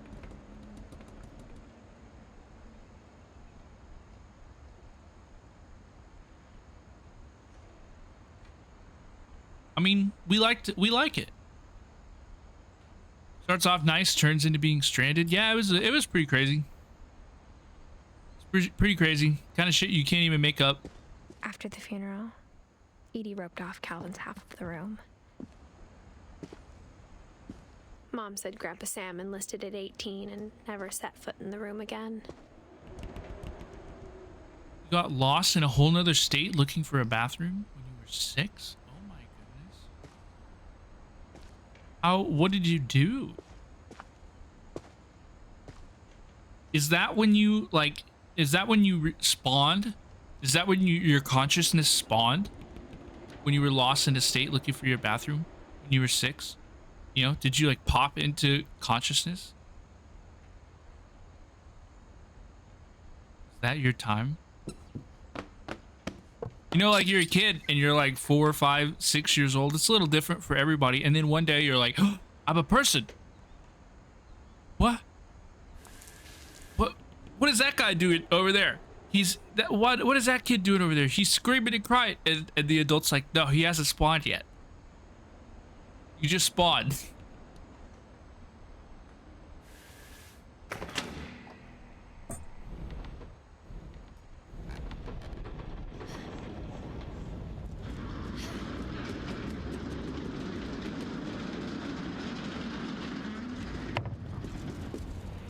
I mean, we like it. Starts off nice, turns into being stranded. Yeah, it was pretty crazy. It's pretty crazy. Kind of shit you can't even make up. After the funeral, Edie roped off Calvin's half of the room. Mom said Grandpa Sam enlisted at 18 and never set foot in the room again. You got lost in a whole nother state looking for a bathroom when you were 6? Oh my goodness. What did you do? Is that when you spawned? Is that when your consciousness spawned? When you were lost in a state looking for your bathroom when you were 6? You know, did you like pop into consciousness? Is that your time? You know, like you're a kid and you're like 4, 5, 6 years old. It's a little different for everybody. And then one day you're like, oh, I'm a person. What is that guy doing over there? What is that kid doing over there? He's screaming and crying. And the adult's like, no, he hasn't spawned yet. You just spawned.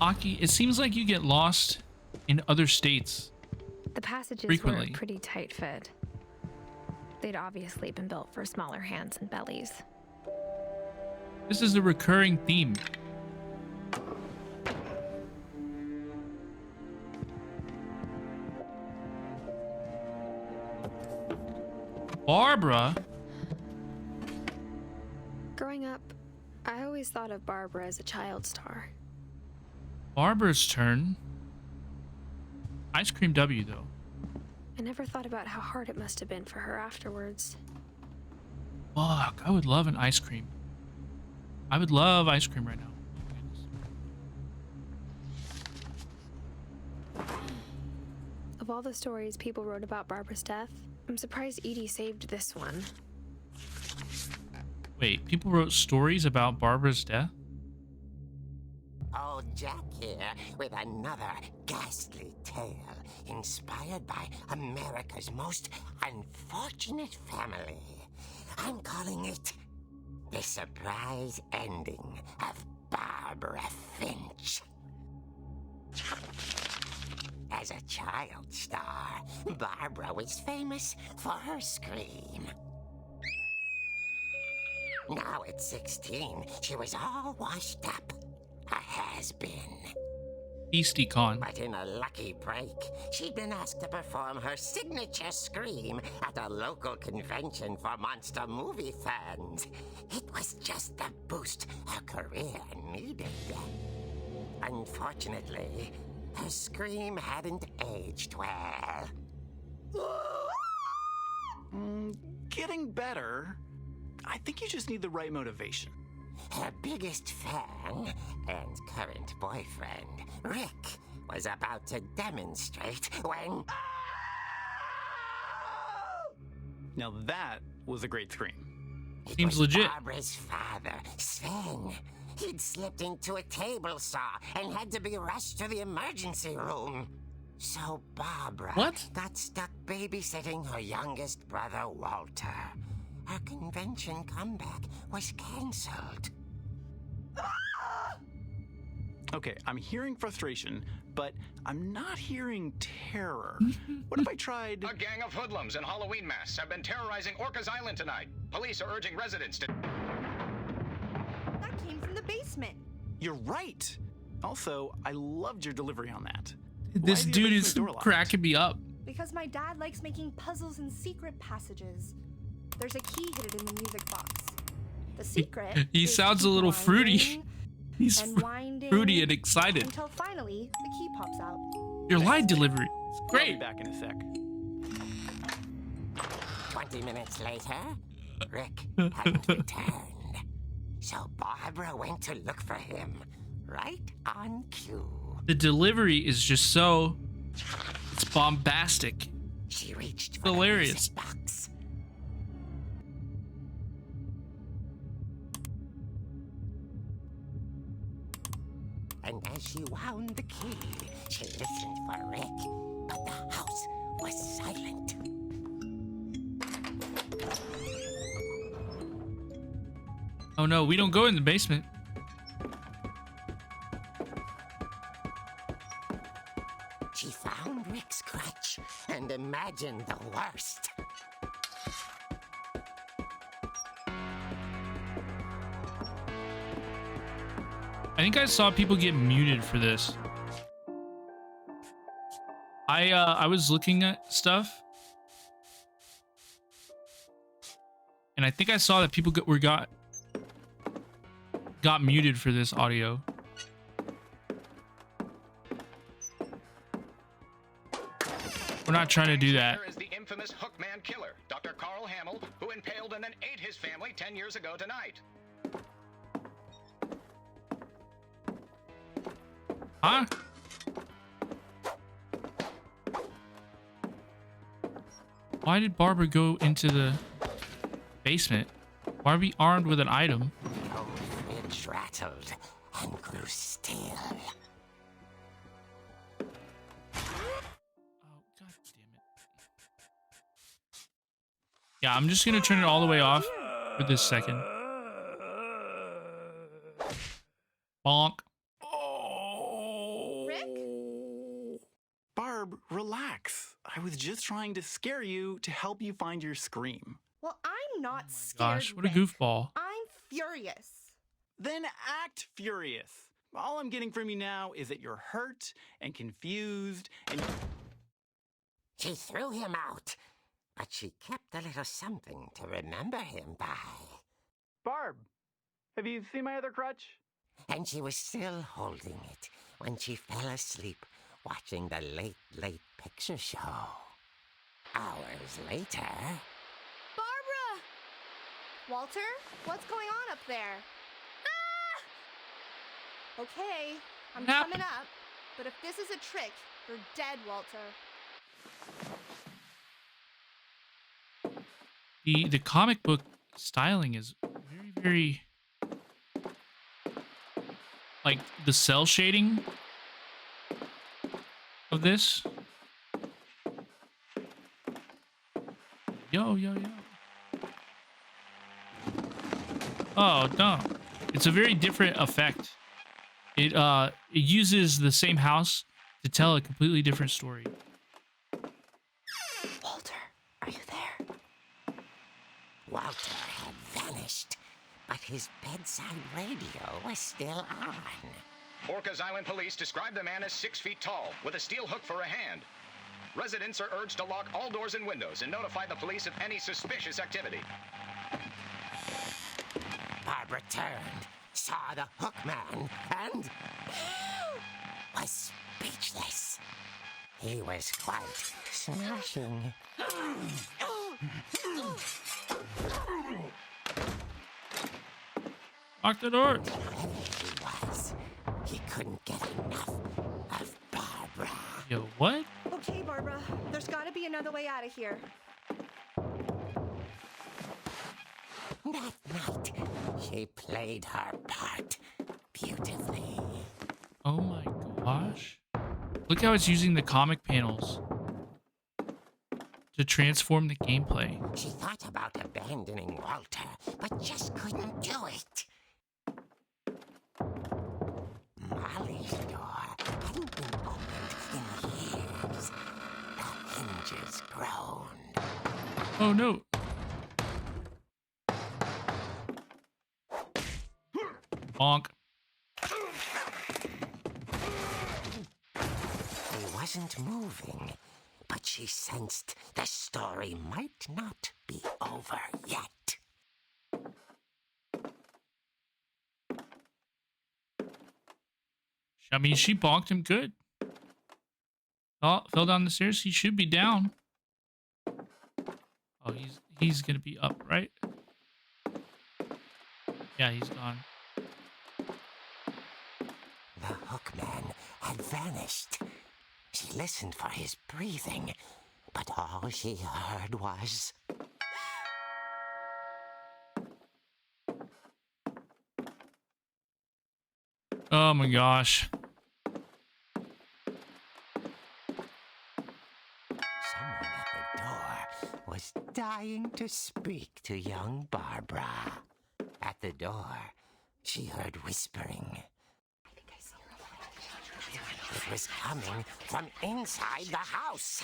Aki, it seems like you get lost in other states. The passages frequently. were pretty tight fit. They'd obviously been built for smaller hands and bellies. This is a recurring theme Barbara? Growing up, I always thought of Barbara as a child star. Barbara's turn. Ice Cream W, though. I never thought about how hard it must have been for her afterwards. Fuck, I would love an ice cream. I would love ice cream right now. Of all the stories people wrote about Barbara's death, I'm surprised Edie saved this one. Wait, people wrote stories about Barbara's death? Old Jack here with another ghastly tale inspired by America's most unfortunate family. I'm calling it The Surprise Ending of Barbara Finch. As a child star, Barbara was famous for her scream. Now at 16, she was all washed up. A has-been. Beastie Con. But in a lucky break, she'd been asked to perform her signature scream at a local convention for monster movie fans. It was just the boost her career needed. Unfortunately, her scream hadn't aged well. Getting better. I think you just need the right motivation. Her biggest fan and current boyfriend, Rick, was about to demonstrate when... Now that was a great scream. It Seems was legit. Barbara's father, Sven. He'd slipped into a table saw and had to be rushed to the emergency room. So Barbara got stuck babysitting her youngest brother, Walter. Her convention comeback was cancelled. Okay, I'm hearing frustration, but I'm not hearing terror. What if I tried... A gang of hoodlums in Halloween masks have been terrorizing Orcas Island tonight. Police are urging residents to... That came from the basement. You're right. Also, I loved your delivery on that. This Why dude your is basement door locked? cracking me up. Because my dad likes making puzzles and secret passages. There's a key hidden in the music box. The secret He is sounds keep a little fruity. winding He's and winding fruity and excited. until finally the key pops out. Your line delivery is I'll be great. back in a sec. 20 minutes later, Rick hadn't returned. So Barbara went to look for him, right on cue. The delivery is just so... It's bombastic. She reached for Hilarious. the music box. And as she wound the key, she listened for Rick, but the house was silent. Oh no, we don't go in the basement. She found Rick's crutch and imagined the worst. I think I saw people get muted for this. I was looking at stuff, and I think I saw that people got muted for this audio. We're not trying to do that. Here is the infamous Hookman killer, Dr. Carl Hamill, who impaled and then ate his family 10 years ago tonight. Huh? Why did Barbara go into the basement? Why are we armed with an item? The old fridge rattled and grew still. Oh, god damn it. Yeah, I'm just gonna turn it all the way off for this second. Bonk. Rick? Barb, relax. I was just trying to scare you to help you find your scream. Well, I'm not scared. Gosh, what a Rick. goofball. I'm furious. Then act furious. All I'm getting from you now is that you're hurt and confused and... She threw him out, but she kept a little something to remember him by. Barb, have you seen my other crutch? And she was still holding it when she fell asleep watching the late picture show. Hours later... Barbara! Walter, what's going on up there? Ah! Okay, I'm coming up, but if this is a trick, you're dead, Walter. The comic book styling is very, very... like, the cell shading of this. Yo. Oh, no. It's a very different effect. It uses the same house to tell a completely different story. Walter, are you there? Walter had vanished, but his bedside radio was still on. Orcas Island police describe the man as 6 feet tall, with a steel hook for a hand. Residents are urged to lock all doors and windows and notify the police of any suspicious activity. Barbara turned, saw the hook man, and was speechless. He was quite smashing. Lock the door. He couldn't get enough of Barbara. Yo, what? Okay, Barbara, there's gotta be another way out of here. That night, she played her part beautifully. Oh my gosh. Look how it's using the comic panels to transform the gameplay. She thought about abandoning Walter, but just couldn't do it. Molly's door hadn't been opened in years. The hinges groaned. Oh no. Bonk. He wasn't moving, but she sensed the story might not be over yet. I mean, she bonked him good. Oh, fell down the stairs. He should be down. Oh, he's gonna be up, right? Yeah, he's gone. The hookman had vanished. She listened for his breathing, but all she heard was... Oh my gosh. Someone at the door was dying to speak to young Barbara. At the door, she heard whispering. It was coming from inside the house.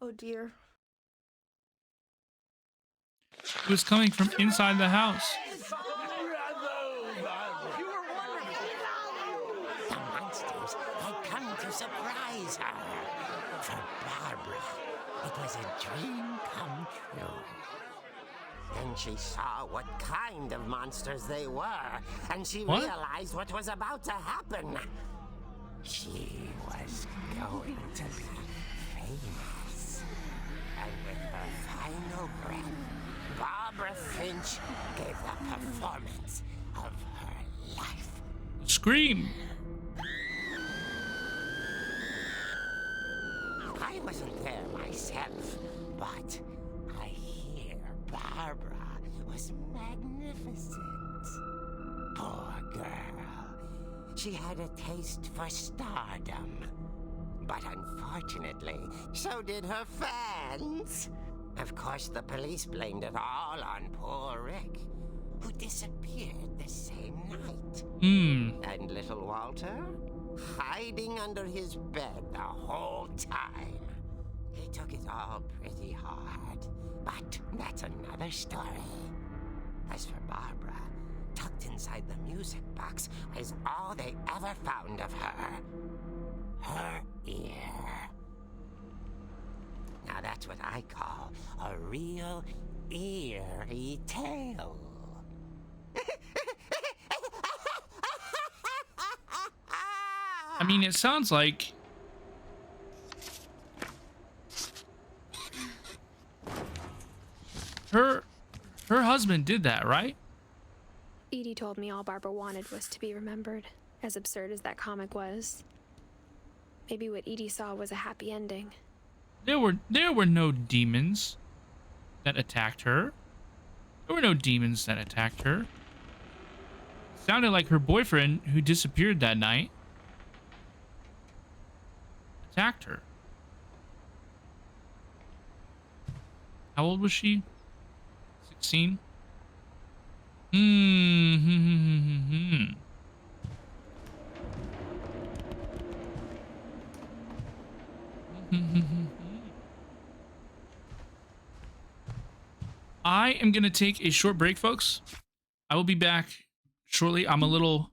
Oh dear. It was coming from inside the house. The monsters had come to surprise her. For Barbara, it was a dream come true. Then she saw what kind of monsters they were, and she realized what was about to happen. She was going to be famous. And with her final breath, Barbara Finch gave the performance of her life. Scream! I wasn't there myself, but I hear Barbara was magnificent. Poor girl. She had a taste for stardom. But unfortunately, so did her fans. Of course, the police blamed it all on poor Rick, who disappeared the same night. And little Walter, hiding under his bed the whole time. He took it all pretty hard, but that's another story. As for Barbara, tucked inside the music box was all they ever found of her. her ear. Now that's what I call a real eerie tale. I mean, it sounds like her husband did that, right? Edie told me all Barbara wanted was to be remembered, as absurd as that comic was. Maybe what Edie saw was a happy ending. There were no demons that attacked her. There were no demons that attacked her. Sounded like her boyfriend, who disappeared that night, attacked her. How old was she? 16? I am going to take a short break, folks. I will be back shortly. I'm a little,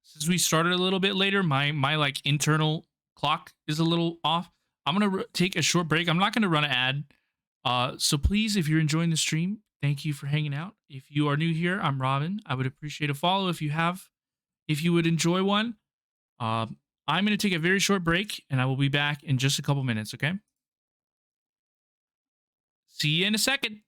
since we started a little bit later, my like internal clock is a little off. I'm going to take a short break. I'm not going to run an ad. So please, if you're enjoying the stream, thank you for hanging out. If you are new here, I'm Robin. I would appreciate a follow if you would enjoy one. I'm going to take a very short break, and I will be back in just a couple minutes, okay? See you in a second.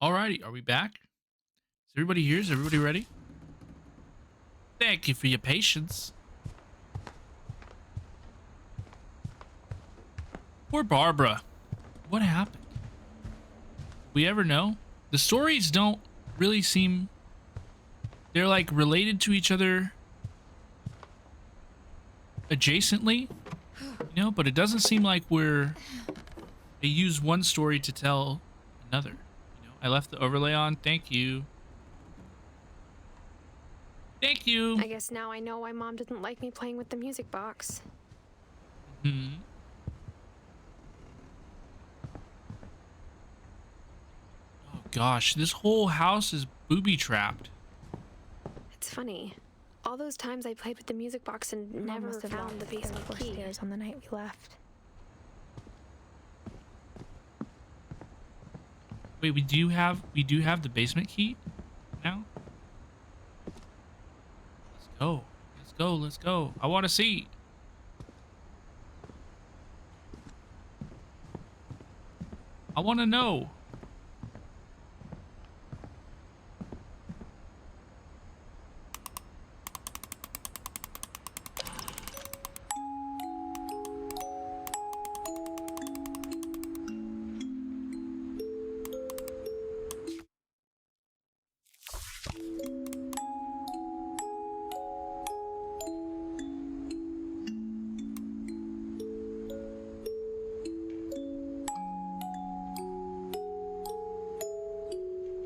Alrighty, are we back? Is everybody here? Is everybody ready? Thank you for your patience. Poor Barbara. What happened? We ever know? The stories don't really seem... They're like related to each other adjacently, you know, but it doesn't seem like they use one story to tell another. I left the overlay on. Thank you. Thank you. I guess now I know why Mom didn't like me playing with the music box. Oh gosh, this whole house is booby-trapped. It's funny. All those times I played with the music box and never found the basement key on the night we left. Wait, we do have the basement key now? Let's go. Let's go. Let's go. I want to see. I want to know.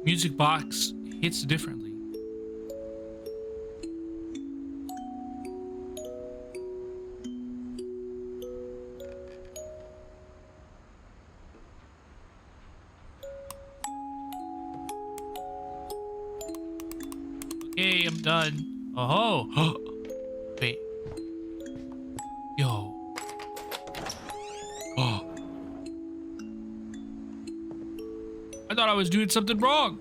music box hits differently. Okay, I'm done. Oh, wait. Yo. Oh. I thought I was doing something wrong.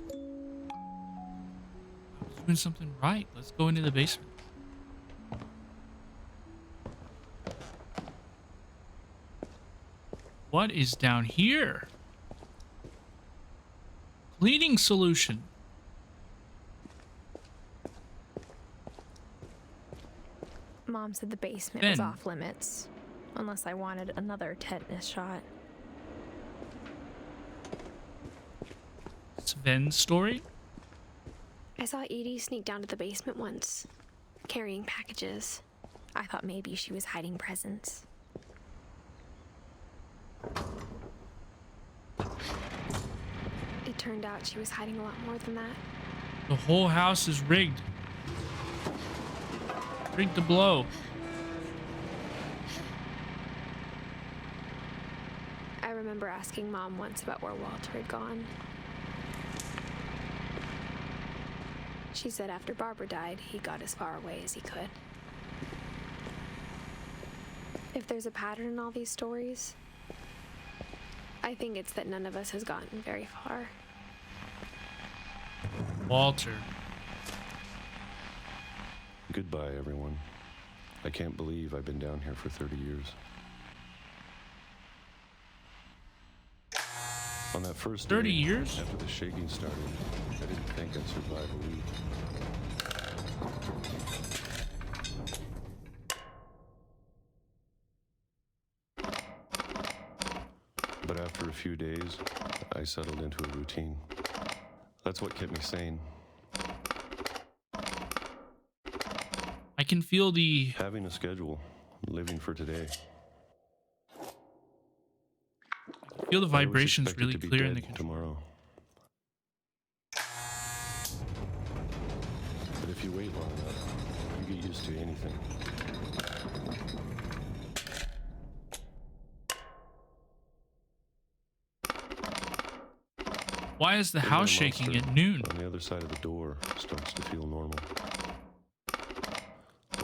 I was doing something right. Let's go into the basement. What is down here? Cleaning solution. Mom said the basement was off limits, unless I wanted another tetanus shot. Sven's story? I saw Edie sneak down to the basement once, carrying packages. I thought maybe she was hiding presents. It turned out she was hiding a lot more than that. The whole house is rigged. Rigged to blow. I remember asking Mom once about where Walter had gone. She said after Barbara died, he got as far away as he could. If there's a pattern in all these stories, I think it's that none of us has gotten very far. Walter. Goodbye, everyone. I can't believe I've been down here for 30 years. On that first 30 day, years? after the shaking started, I didn't think I'd survive a week. But after a few days, I settled into a routine. That's what kept me sane. I can feel the... Having a schedule, living for today. I feel the vibrations really clear in the control. Tomorrow. But if you wait long enough, you get used to anything. Why is the house shaking at noon? On the other side of the door starts to feel normal.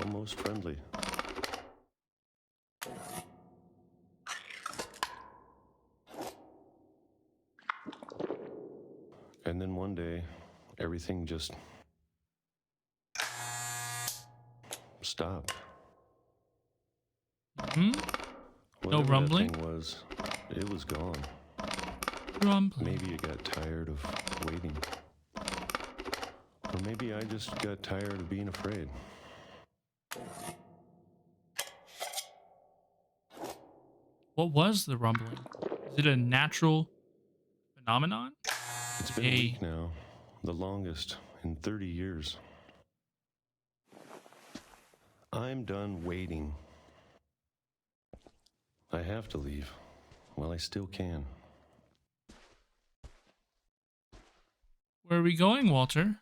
Almost friendly. And then one day, everything just stopped. Hmm? No rumbling? That thing was, it was gone. Rumbling. Maybe it got tired of waiting. Or maybe I just got tired of being afraid. What was the rumbling? Is it a natural phenomenon? It's been a week now, the longest in 30 years. I'm done waiting. I have to leave while I still can. Where are we going, Walter?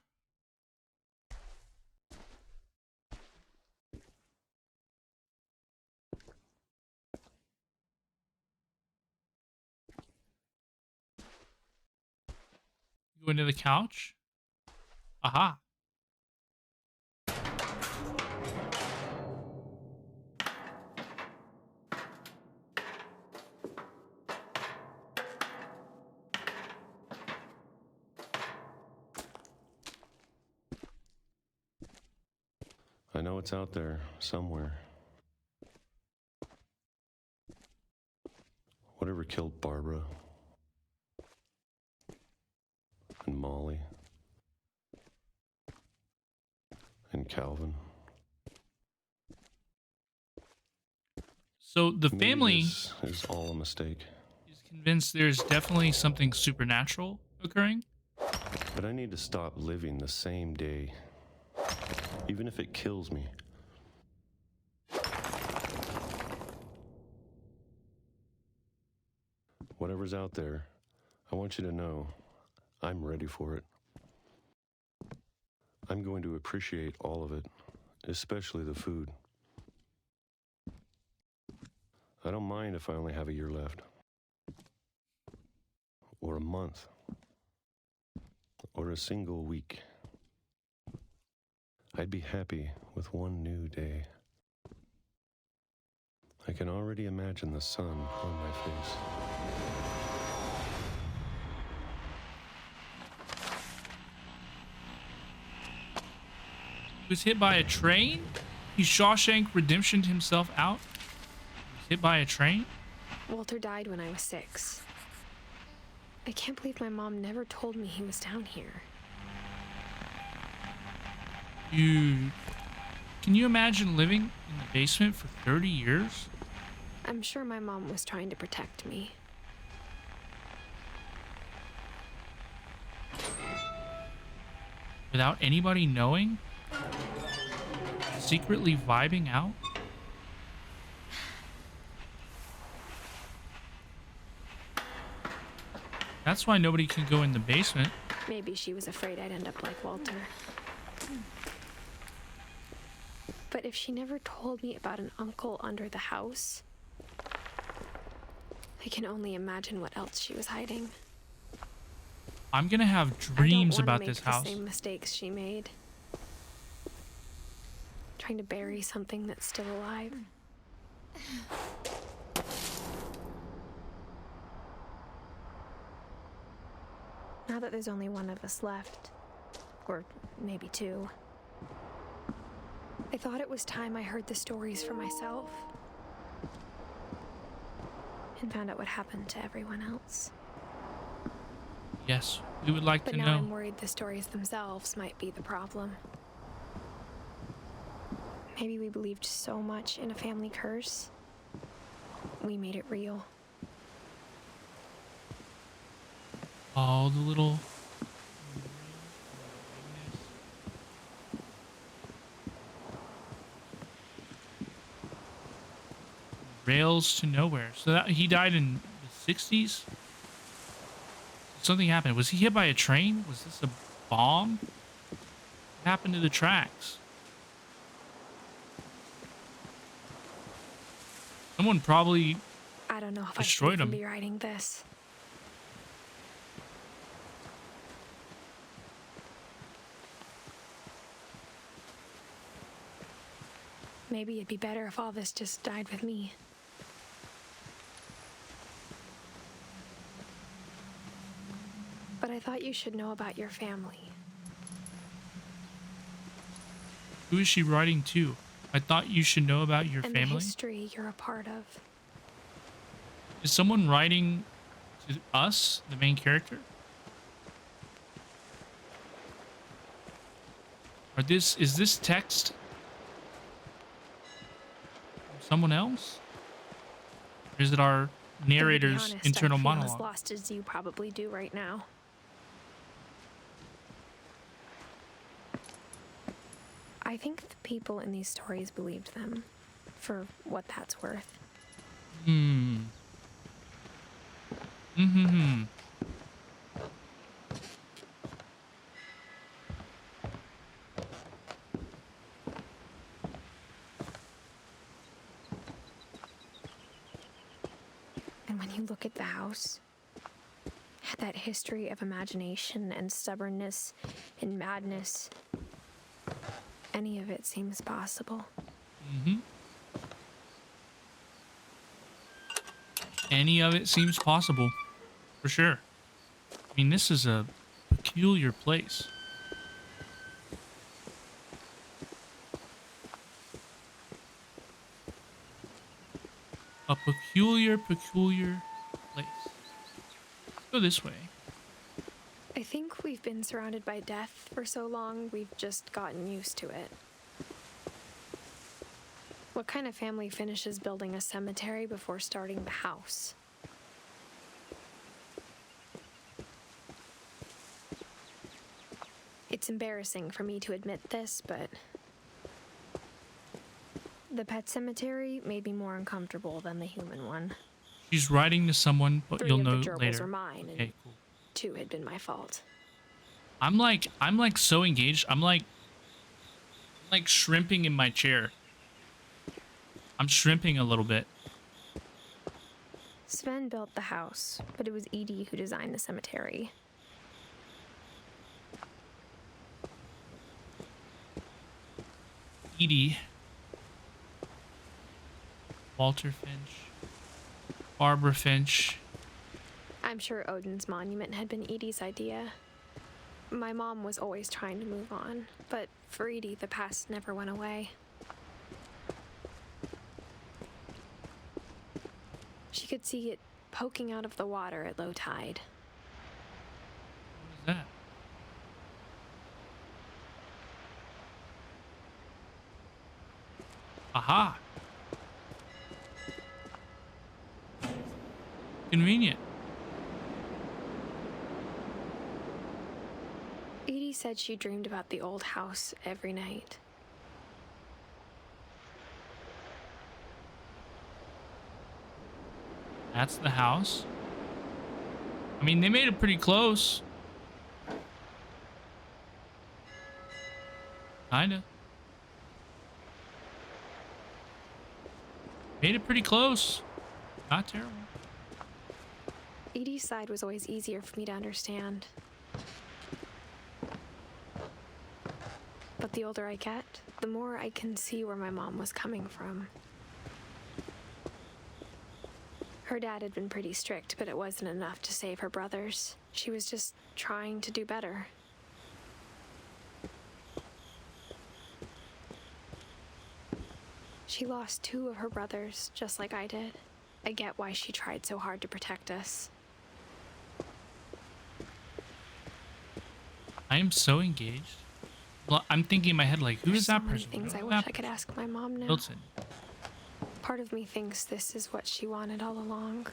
Going to the couch? Aha. I know it's out there somewhere. Whatever killed Barbara and Molly and Calvin. So the Maybe family this is all a mistake. is convinced there's definitely something supernatural occurring. But I need to stop living the same day, even if it kills me. Whatever's out there, I want you to know I'm ready for it. I'm going to appreciate all of it, especially the food. I don't mind if I only have a year left. Or a month. Or a single week. I'd be happy with one new day. I can already imagine the sun on my face. He was hit by a train? He Shawshank Redemptioned himself out? He was hit by a train? Walter died when I was 6. I can't believe my mom never told me he was down here. Dude. Can you imagine living in the basement for 30 years? I'm sure my mom was trying to protect me. Without anybody knowing? Secretly vibing out? That's why nobody can go in the basement. Maybe she was afraid I'd end up like Walter. But if she never told me about an uncle under the house, I can only imagine what else she was hiding. I'm gonna have dreams about this house. I don't want to make the same mistakes she made. Trying to bury something that's still alive. Now that there's only one of us left, or maybe 2, I thought it was time I heard the stories for myself and found out what happened to everyone else. Yes, we would like to know. But now I'm worried the stories themselves might be the problem. Maybe we believed so much in a family curse, we made it real. All the little... rails to nowhere. So that he died in the 60s? Something happened. Was he hit by a train? Was this a bomb? What happened to the tracks? Someone probably I don't know if destroyed I should him. be writing this. Maybe it'd be better if all this just died with me. But I thought you should know about your family. Who is she writing to? I thought you should know about your And family. the history you're a part of. Is someone writing to us, the main character? Is this text from someone else? Or is it our narrator's To be honest, internal I feel monologue? as lost as you probably do right now. I think the people in these stories believed them, for what that's worth. Hmm. Mm-hmm. And when you look at the house, that history of imagination and stubbornness and madness, any of it seems possible. Mm-hmm. Any of it seems possible, for sure. I mean, this is a peculiar place. A peculiar place. Let's go this way. I think we've been surrounded by death for so long, we've just gotten used to it. What kind of family finishes building a cemetery before starting the house? It's embarrassing for me to admit this, but the pet cemetery made me more uncomfortable than the human one. She's writing to someone, but 3 you'll of the know gerbils later. are mine, Okay, and cool. too had been my fault. I'm like so engaged. I'm like shrimping in my chair. I'm shrimping a little bit. Sven built the house, but it was Edie who designed the cemetery. Edie. Walter Finch. Barbara Finch. I'm sure Odin's monument had been Edie's idea. My mom was always trying to move on, but for Edie, the past never went away. She could see it poking out of the water at low tide. What is that? Aha! Convenient. Edie said she dreamed about the old house every night. That's the house. I mean, they made it pretty close. Kinda. Made it pretty close. Not terrible. Edie's side was always easier for me to understand. But the older I get, the more I can see where my mom was coming from. Her dad had been pretty strict, but it wasn't enough to save her brothers. She was just trying to do better. She lost 2 of her brothers, just like I did. I get why she tried so hard to protect us. I am so engaged. Well, I'm thinking in my head, like, who is that person? Things I wish I could ask my mom now. Milton. Part of me thinks this is what she wanted all along.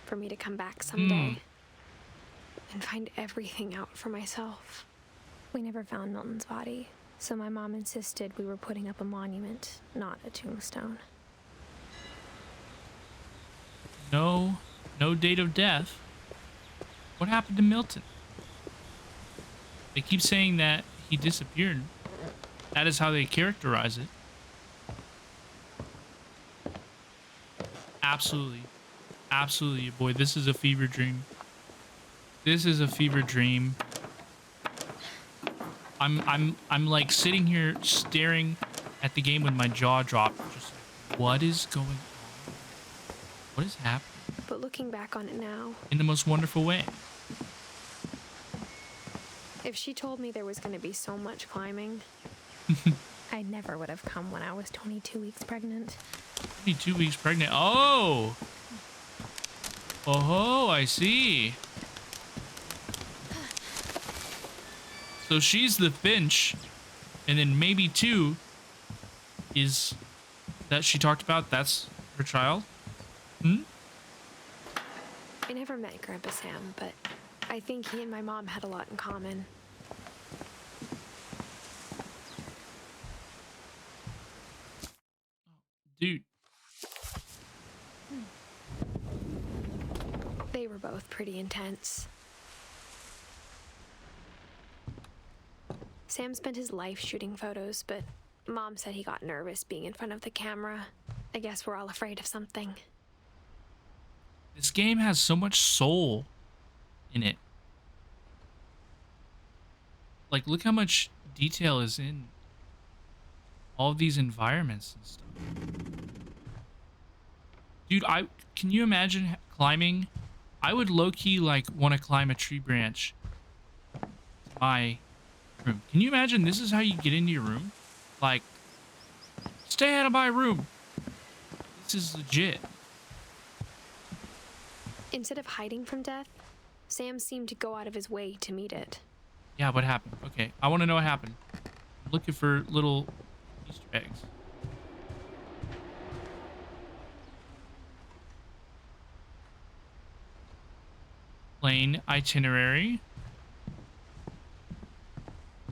For me to come back someday and find everything out for myself. We never found Milton's body, so my mom insisted we were putting up a monument, not a tombstone. No date of death. What happened to Milton? They keep saying that he disappeared. That is how they characterize it. Absolutely. Absolutely, boy. This is a fever dream. This is a fever dream. I'm like sitting here staring at the game with my jaw dropped. Just like, what is going on? What is happening? But looking back on it now, in the most wonderful way. If she told me there was going to be so much climbing, I never would have come when I was 22 weeks pregnant. 22 weeks pregnant. Oh! Oh, I see. So she's the Finch, and then maybe 2 is that she talked about. That's her child. I never met Grandpa Sam, but I think he and my mom had a lot in common. Dude. They were both pretty intense. Sam spent his life shooting photos, but Mom said he got nervous being in front of the camera. I guess we're all afraid of something. This game has so much soul in it. Like, look how much detail is in all of these environments and stuff. Dude, can you imagine climbing? I would low-key, like, want to climb a tree branch to my room. Can you imagine this is how you get into your room? Like, stay out of my room. This is legit. Instead of hiding from death, Sam seemed to go out of his way to meet it. Yeah, what happened? Okay, I want to know what happened. I'm looking for little Easter eggs. Plane itinerary.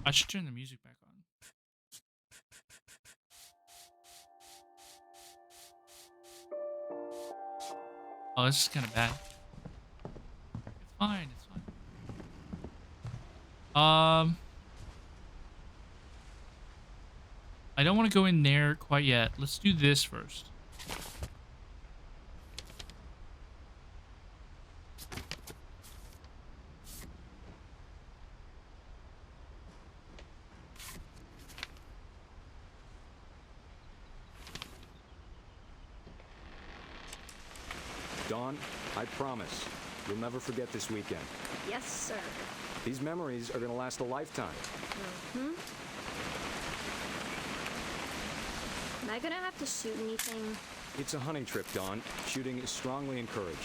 I should turn the music back on. Oh, this is kind of bad. It's fine, it's fine. I don't want to go in there quite yet. Let's do this first. Dawn, I promise, you'll never forget this weekend. Yes, sir. These memories are gonna last a lifetime. Am I gonna have to shoot anything? It's a hunting trip, Dawn. Shooting is strongly encouraged.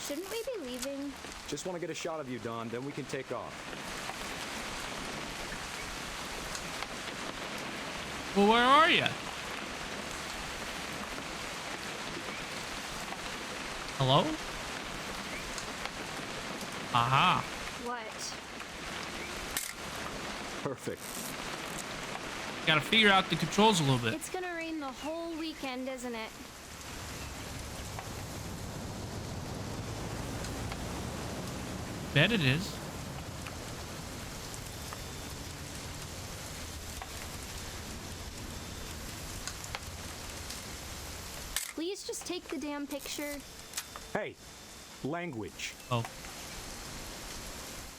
Shouldn't we be leaving? Just want to get a shot of you, Dawn, then we can take off. Well, where are you? Hello? Aha. What? Perfect. Gotta figure out the controls a little bit. It's gonna rain the whole weekend, isn't it? Bet it is. Please just take the damn picture. Hey, language. Oh.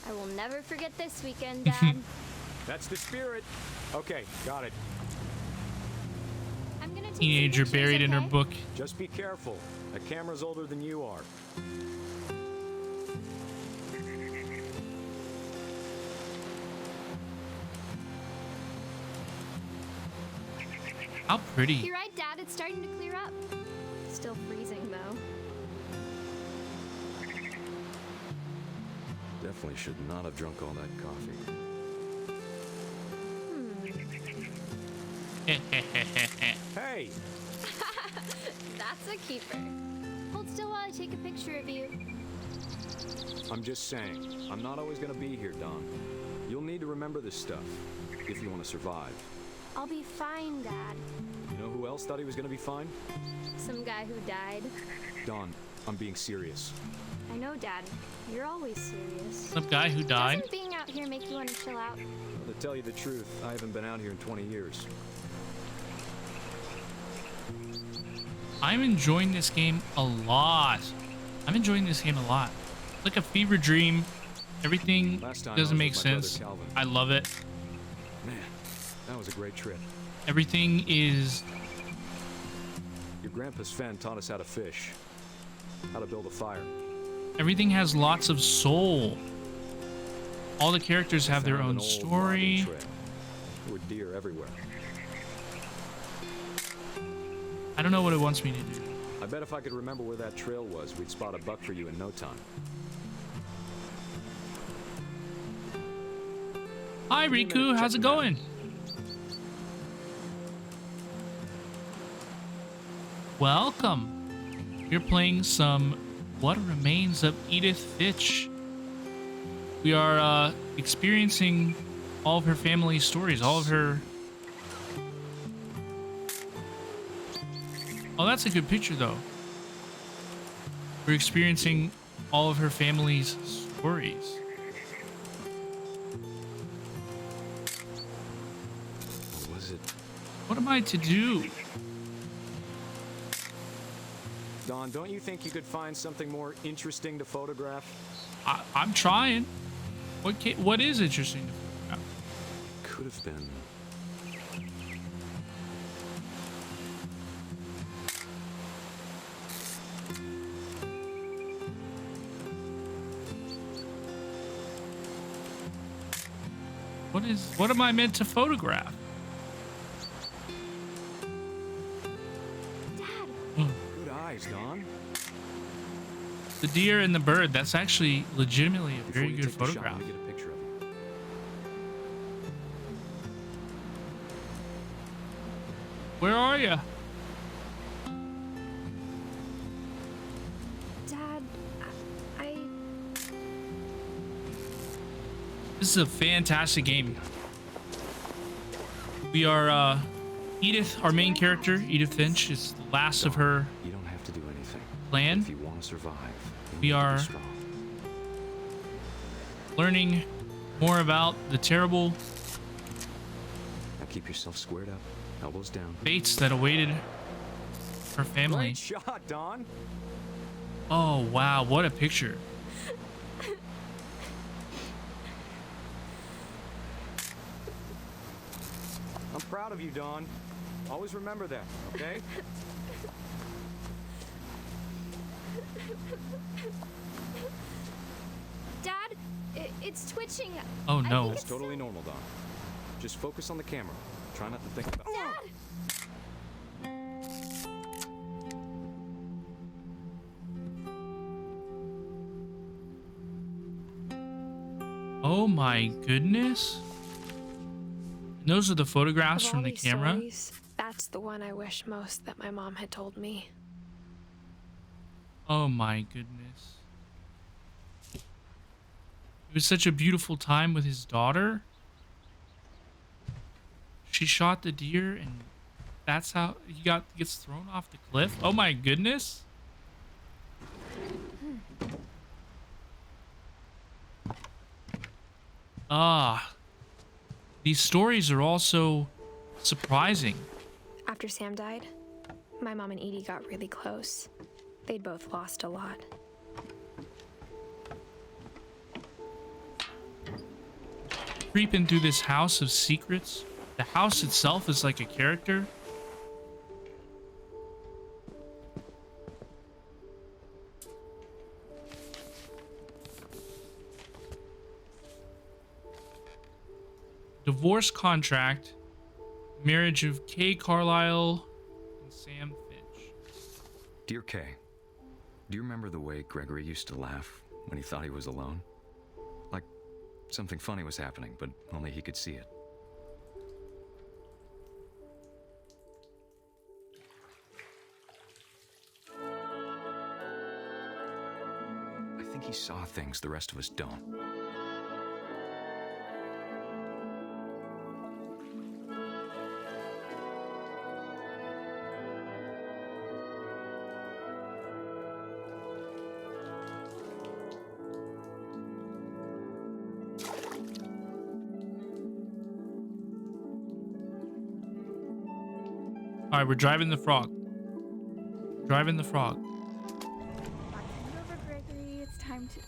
I will never forget this weekend, Dad. That's the spirit. Okay, got it. I'm gonna take Teenager some pictures, buried in her okay? book. Just be careful. The camera's older than you are. How pretty. You're right, Dad. It's starting to clear up. Still freezing, though. Definitely should not have drunk all that coffee. Hey! That's a keeper. Hold still while I take a picture of you. I'm just saying, I'm not always gonna be here, Dawn. You'll need to remember this stuff, if you want to survive. I'll be fine, Dad. You know who else thought he was gonna be fine? Some guy who died. Dawn, I'm being serious. I know, Dad. You're always serious. Some guy who died. Doesn't being out here make you want to chill out? Well, to tell you the truth, I haven't been out here in 20 years. I'm enjoying this game a lot. I'm enjoying this game a lot. It's like a fever dream. Everything doesn't make sense. I love it. Man, that was a great trip. Everything is... Your grandpa's Fen taught us how to fish, how to build a fire. Everything has lots of soul. All the characters have their own story. There were deer everywhere. I don't know what it wants me to do. I bet if I could remember where that trail was, we'd spot a buck for you in no time. Hi, Riku. How's it going? Welcome. You're playing some What Remains of Edith Finch. We are experiencing all of her family stories, all of her... Oh, that's a good picture, though. We're experiencing all of her family's stories. What was it? What am I to do? Dawn, don't you think you could find something more interesting to photograph? I'm trying. What is interesting to photograph? Could have been. What am I meant to photograph? Dad. Good eyes, Dawn. The deer and the bird. That's actually legitimately a very good photograph. Get a picture of it. Where are you? Dad, I... This is a fantastic game. We are Edith, our main character, Edith Finch, is the last of her You don't have to do anything. clan. If you want to survive, We are learning more about the terrible Now keep yourself squared up, elbows down. fates that awaited her family. Great shot, Don. Oh, wow. What a picture. I'm proud of you, Don. Always remember that, okay? Dad, it's twitching. Oh, I think no. It's totally normal, Don. Just focus on the camera. Try not to think about... Dad! Oh, my goodness. And those are the photographs Of from all the these camera. stories, that's the one I wish most that my mom had told me. Oh, my goodness. It was such a beautiful time with his daughter. She shot the deer, and that's how he gets thrown off the cliff. Oh my goodness. These stories are also surprising. After Sam died, my mom and Edie got really close. They'd both lost a lot. Creeping through this house of secrets. The house itself is like a character. Divorce contract. Marriage of Kay Carlisle and Sam Finch. Dear Kay, do you remember the way Gregory used to laugh when he thought he was alone? Like something funny was happening, but only he could see it. I think he saw things the rest of us don't. All right, we're driving the frog. Driving the frog. Over, Gregory. It's time to...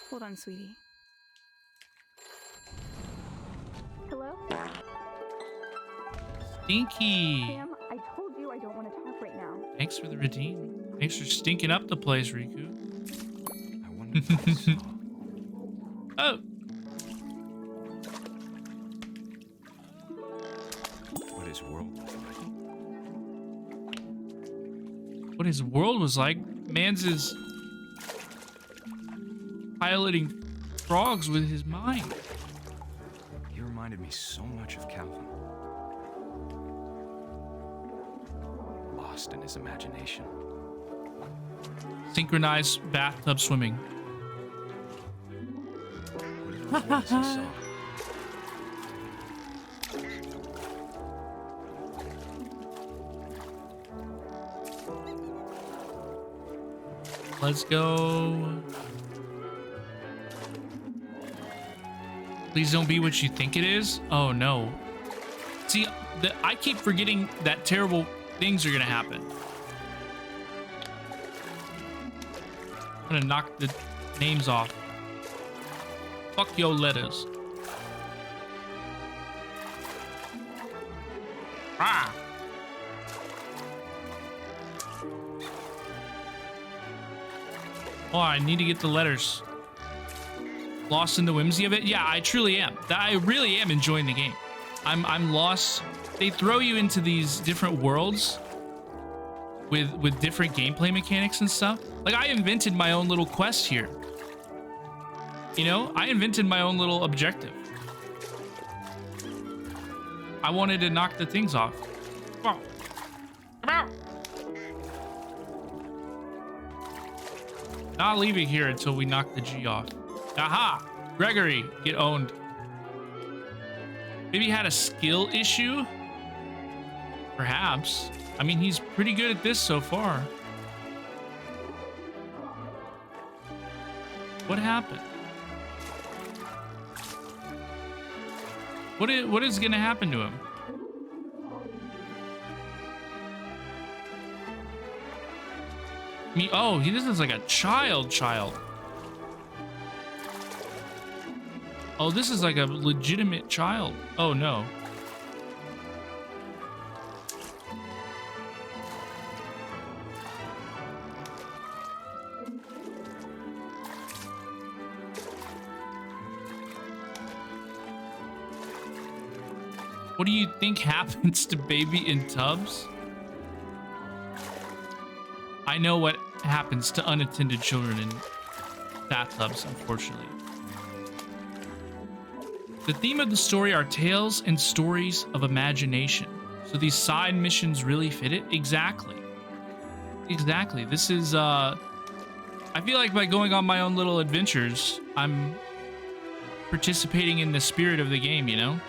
Hold on, sweetie. Hello? Stinky. Sam, I told you I don't want to talk right now. Thanks for the redeem. Thanks for stinking up the place, Riku. I wonder if he saw. Oh. What his world was like. What his world was like. Man's is piloting frogs with his mind. He reminded me so much of Calvin. Lost in his imagination. Synchronized bathtub swimming. Whatever it was he saw. Let's go. Please don't be what you think it is. Oh no. See, I keep forgetting that terrible things are gonna happen. I'm gonna knock the names off. Fuck your letters. Ah. Oh, I need to get the letters. Lost in the whimsy of it? Yeah, I truly am. I really am enjoying the game. I'm lost. They throw you into these different worlds with different gameplay mechanics and stuff. Like, I invented my own little quest here. You know, I invented my own little objective. I wanted to knock the things off. Come on. Come out. Not leaving here until we knock the G off. Aha! Gregory, get owned. Maybe he had a skill issue? Perhaps. I mean, he's pretty good at this so far. What happened? What is gonna happen to him? Oh, this is like a child. Oh, this is like a legitimate child. Oh no. What do you think happens to baby in tubs? I know what happens to unattended children in bathtubs, unfortunately. The theme of the story are tales and stories of imagination. So these side missions really fit it? Exactly. Exactly. This is, I feel like by going on my own little adventures, I'm participating in the spirit of the game, you know?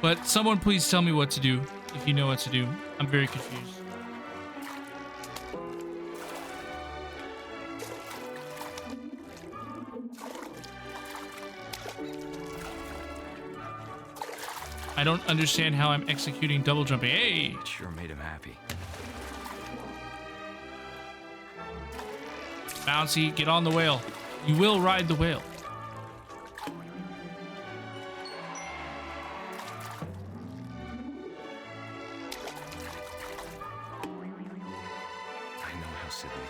But someone please tell me what to do, if you know what to do. I'm very confused. I don't understand how I'm executing double jumping. Hey! It sure made him happy. Bouncy, get on the whale. You will ride the whale.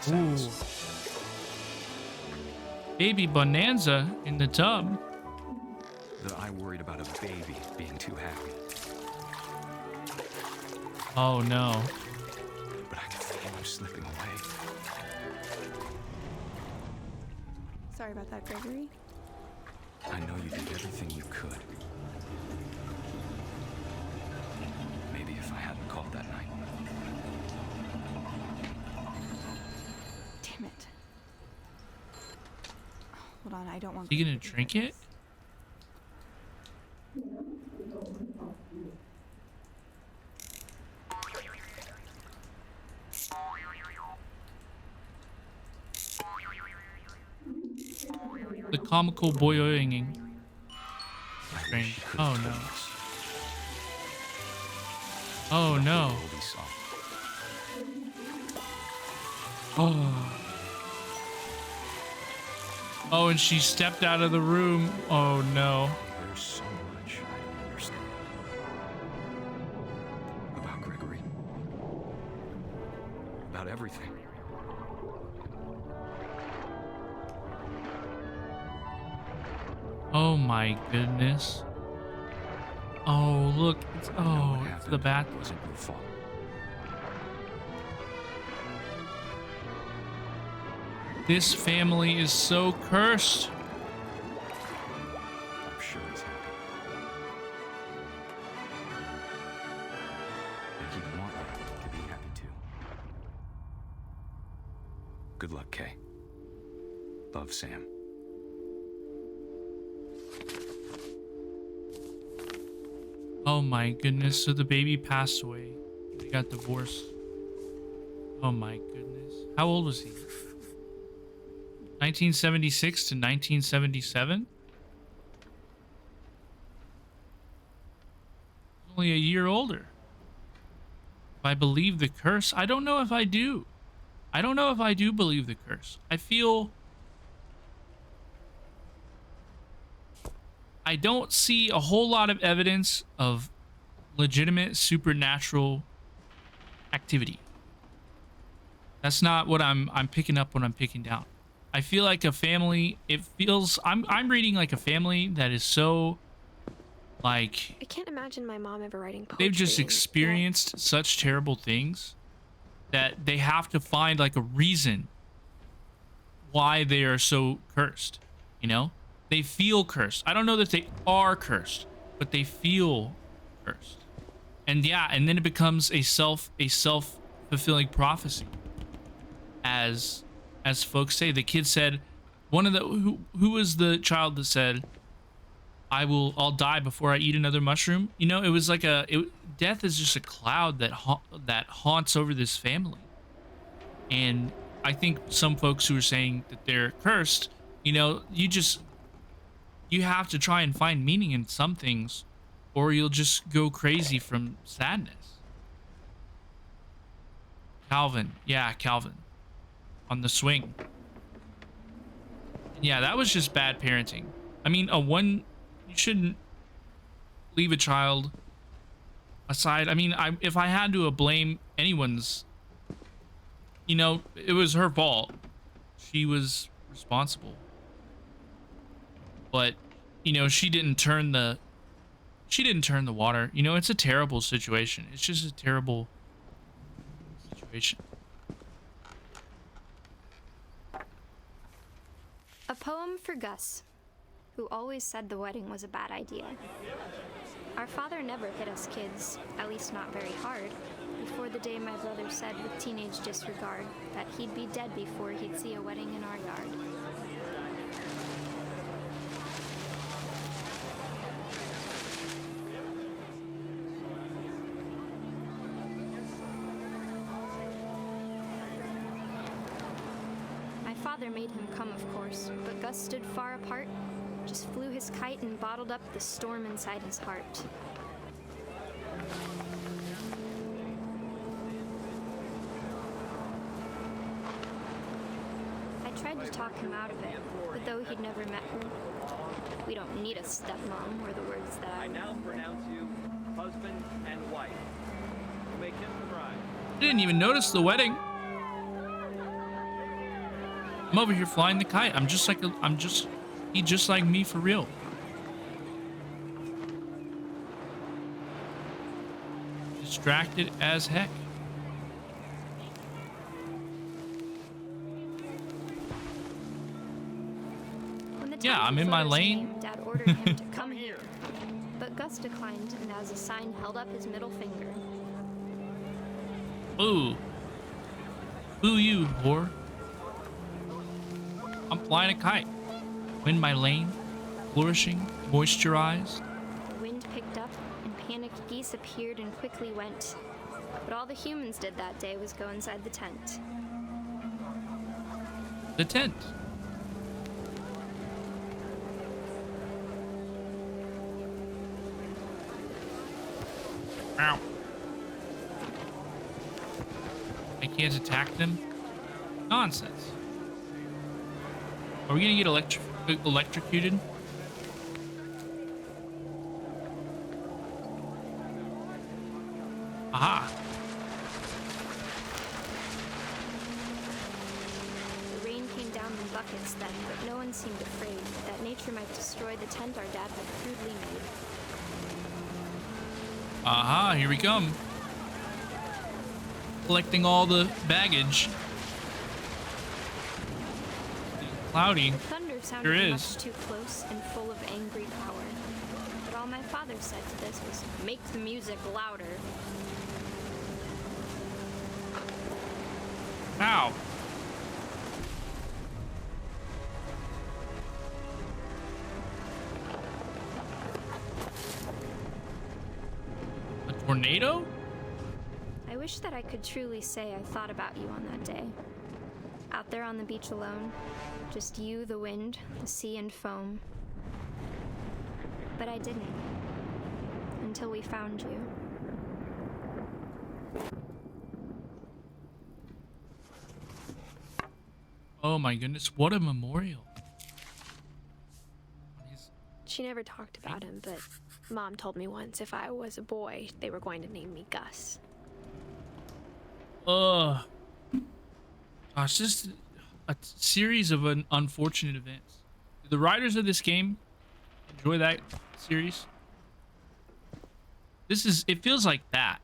Ooh. Baby bonanza in the tub. That I worried about a baby being too happy. Oh no. But I can feel him slipping away. Sorry about that, Gregory. I know you did everything you could. Maybe if I hadn't called that night. Damn it. Hold on, I don't want... Are you gonna drink it? The comical boyoing. Oh no. Oh no. Oh. Oh, and she stepped out of the room. Oh no. There's so much I don't understand. About Gregory. About everything. Oh my goodness. Oh, look. It's, oh, it's the bat. It wasn't your fault. This family is so cursed. I'm sure he's happy. And he'd want you to be happy too. Good luck, Kay. Love, Sam. Oh my goodness. So the baby passed away. They got divorced. Oh my goodness. How old was he? 1976 to 1977? Only a year older. If I believe the curse, I don't know if I do. I don't know if I do believe the curse. I feel... I don't see a whole lot of evidence of legitimate supernatural activity. That's not what I'm picking up when I'm picking down. I feel like a family, it feels, I'm reading like a family that is so, like... I can't imagine my mom ever writing poetry. They've just experienced such terrible things that they have to find like a reason why they are so cursed, you know? They feel cursed. I don't know that they are cursed, but they feel cursed. And yeah, and then it becomes a self-fulfilling prophecy. As folks say, the kid said, one of the who was the child that said, I'll die before I eat another mushroom. You know, it was like death is just a cloud that haunts over this family. And I think some folks who are saying that they're cursed, you know, you have to try and find meaning in some things, or you'll just go crazy from sadness. Calvin. Yeah, Calvin. On the swing. Yeah, that was just bad parenting. I mean, you shouldn't leave a child aside. I mean, if I had to blame anyone's, you know, it was her fault. She was responsible. But, you know, she didn't turn the water. You know, it's a terrible situation. It's just a terrible situation. A poem for Gus, who always said the wedding was a bad idea. Our father never hit us kids, at least not very hard, before the day my brother said with teenage disregard that he'd be dead before he'd see a wedding in our yard. My father made him come, of course, but Gus stood far apart, just flew his kite and bottled up the storm inside his heart. I tried to talk him out of it, but though he'd never met her, we don't need a stepmom, were the words that I now pronounce you husband and wife. You may kiss the bride. I didn't even notice the wedding. I'm over here flying the kite. He's just like me for real. Distracted as heck. Yeah, I'm in my lane. Dad ordered him to come here, but Gus declined and as a sign held up his middle finger. Boo. Boo you, whore. I'm flying a kite. In my lane, flourishing, moisturized. The wind picked up and panicked geese appeared and quickly went. But all the humans did that day was go inside the tent. The tent. Ow. I can't attack them? Nonsense. Are we gonna get electrocuted? Aha. The rain came down in buckets then, but no one seemed afraid that nature might destroy the tent our dad had crudely made. Aha, here we come. Collecting all the baggage. Cloudy. The thunder sounded much too close and full of angry power. But all my father said to this was, make the music louder. Ow. A tornado? I wish that I could truly say I thought about you on that day. Out there on the beach alone, just you, the wind, the sea, and foam. But I didn't. Until we found you. Oh my goodness, what a memorial. She never talked about him, but Mom told me once if I was a boy, they were going to name me Gus. Gosh, just a series of unfortunate events. Did the writers of this game enjoy that series? It feels like that.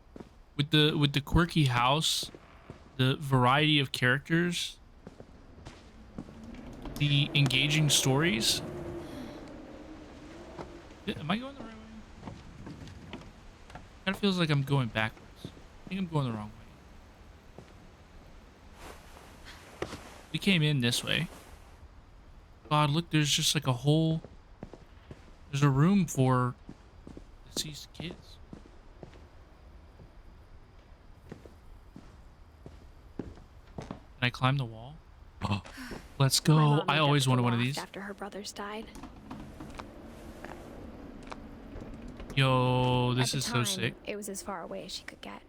With the quirky house, the variety of characters, the engaging stories. Am I going the right way? Kind of feels like I'm going backwards. I think I'm going the wrong way. We came in this way. God, look, there's just like there's a room for deceased kids. Can I climb the wall? Oh, let's go. I always wanted one of these. After her brothers died. Yo, this At is the so time, sick. It was as far away as she could get.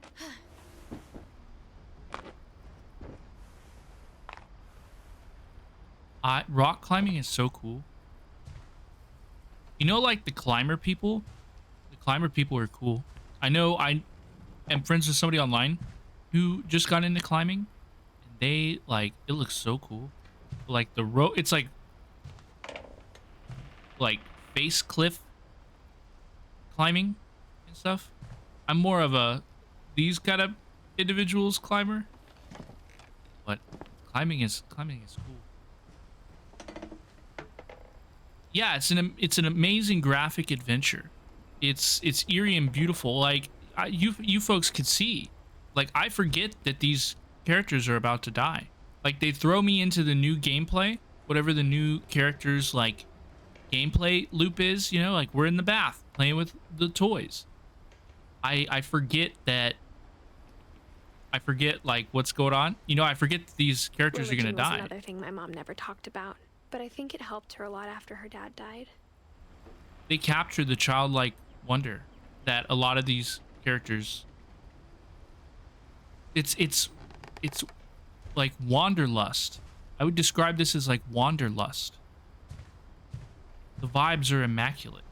Rock climbing is so cool. You know, like the climber people? The climber people are cool. I know I am friends with somebody online who just got into climbing. And they, like, it looks so cool. Like the rope, it's like face cliff climbing and stuff. I'm more of a these kind of individuals climber. But climbing is cool. Yeah, it's an amazing graphic adventure. It's eerie and beautiful. Like you folks could see. Like I forget that these characters are about to die. Like they throw me into the new gameplay, whatever the new characters like gameplay loop is, you know, like we're in the bath playing with the toys. I forget like what's going on. You know, I forget that these characters are gonna die. Another thing my mom never talked about. But I think it helped her a lot after her dad died. They capture the childlike wonder that a lot of these characters. It's like wanderlust. I would describe this as like wanderlust. The vibes are immaculate.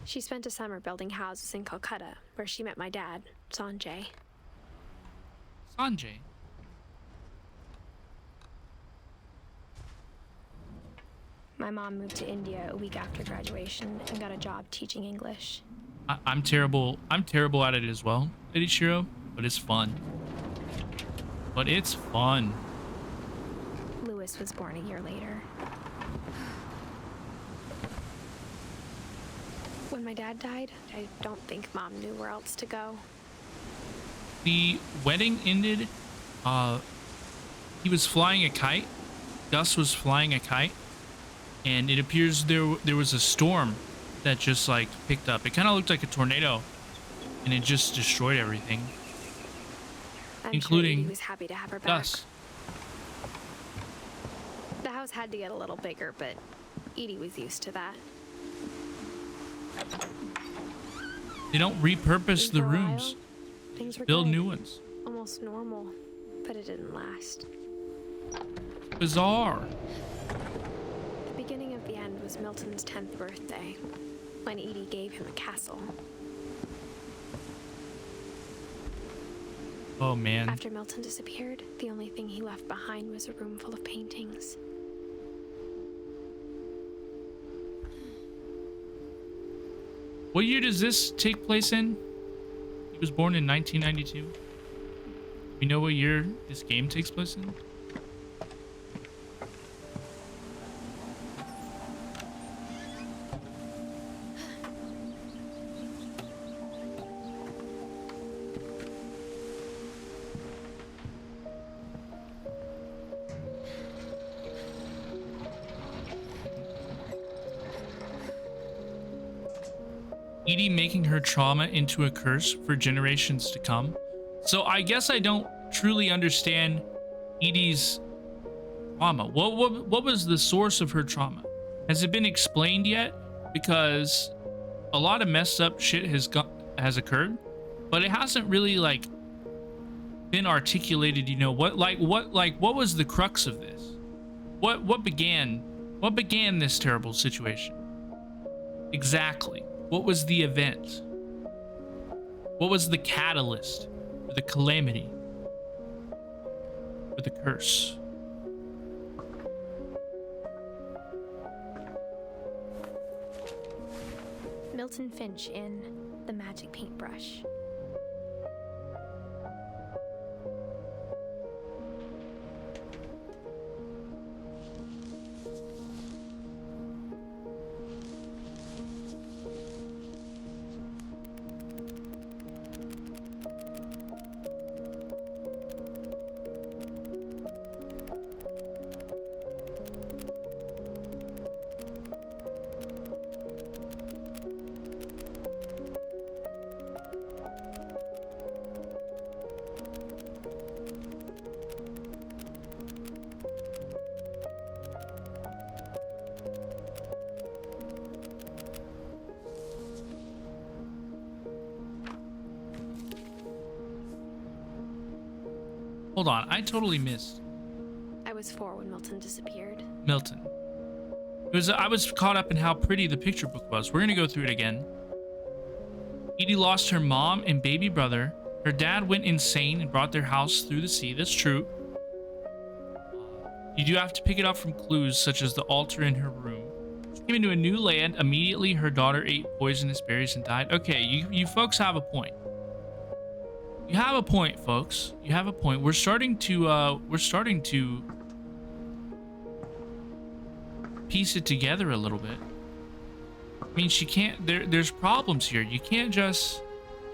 She spent a summer building houses in Calcutta, where she met my dad, Sanjay. Sanjay? My mom moved to India a week after graduation and got a job teaching English. I'm terrible at it as well, Lady Shiro, but it's fun. Lewis was born a year later. When my dad died, I don't think Mom knew where else to go. The wedding ended, he was flying a kite. Gus was flying a kite. And it appears there was a storm that just like picked up. It kind of looked like a tornado, and it just destroyed everything, including he was happy to have her back. Gus. The house had to get a little bigger, but Edie was used to that. They don't repurpose the rooms. Things were build good. new ones. Almost normal, but it didn't last. Bizarre. The beginning of the end was Milton's 10th birthday, when Edie gave him a castle. Oh man. After Milton disappeared, the only thing he left behind was a room full of paintings. What year does this take place in? He was born in 1992. We know what year this game takes place in? Edie making her trauma into a curse for generations to come. So I guess I don't truly understand Edie's trauma. What was the source of her trauma? Has it been explained yet? Because a lot of messed up shit has occurred, but it hasn't really like been articulated. You know what was the crux of this? What began this terrible situation? Exactly. What was the event? What was the catalyst for the calamity? For the curse? Milton Finch in The Magic Paintbrush. Hold on, I totally missed I was 4 when Milton disappeared. Milton. I was caught up in how pretty the picture book was. We're gonna go through it again. Edie lost her mom and baby brother. Her dad went insane and brought their house through the sea. That's true. You do have to pick it up from clues such as the altar in her room. She came into a new land. Immediately, her daughter ate poisonous berries and died. Okay, you folks have a point. You have a point, folks. You have a point. We're starting to piece it together a little bit. I mean, she can't. There's problems here. You can't just.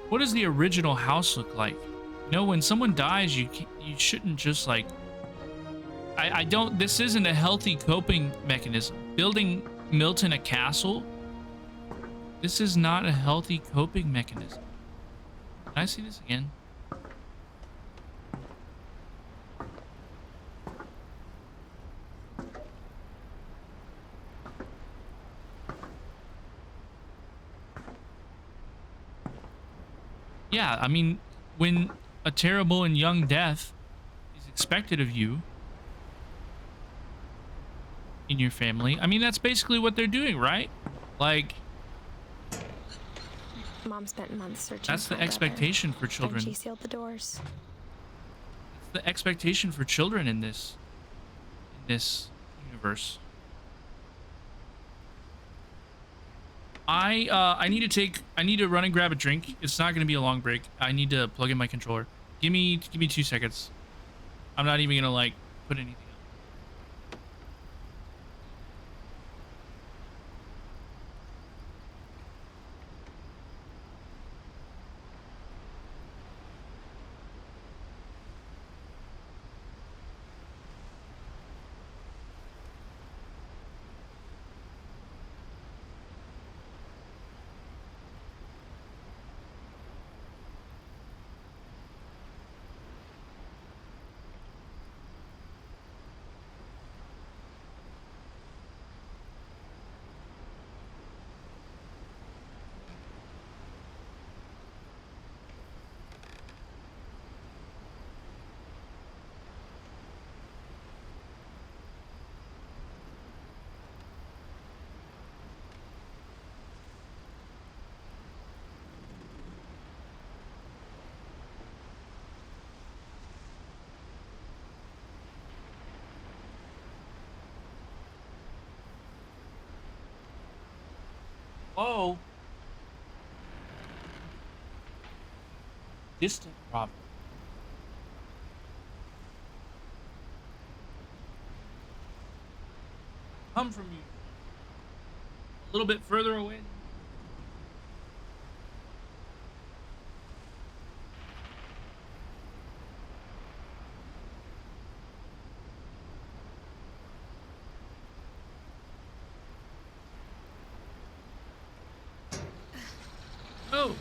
What does the original house look like? You know, when someone dies, you shouldn't just like. I don't. This isn't a healthy coping mechanism. Building Milton a castle. This is not a healthy coping mechanism. Can I see this again? Yeah, I mean, when a terrible and young death is expected of you in your family, I mean, that's basically what they're doing, right? Like, Mom spent months searching. That's the expectation for children. Then she sealed the doors. It's the expectation for children in this universe. I need to run and grab a drink. It's not gonna be a long break. I need to plug in my controller. Give me 2 seconds. I'm not even gonna like put anything. Oh. Distant problem. Come from you. A little bit further away. Oh.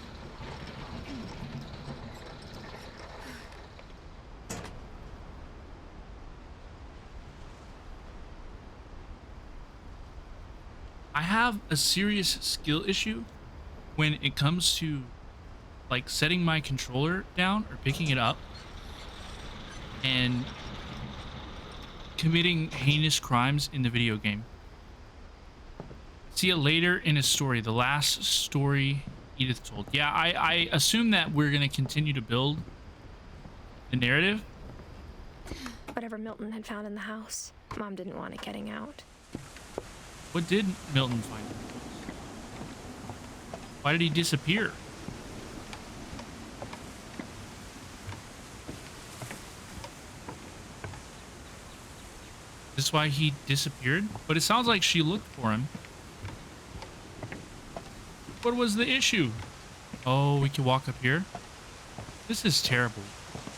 I have a serious skill issue when it comes to like setting my controller down or picking it up and committing heinous crimes in the video game. See it later in a story, the last story Edith told. Yeah, I assume that we're going to continue to build the narrative. Whatever Milton had found in the house, Mom didn't want it getting out. What did Milton find? Why did he disappear? Is this why he disappeared? But it sounds like she looked for him. What was the issue? Oh, we can walk up here. This is terrible.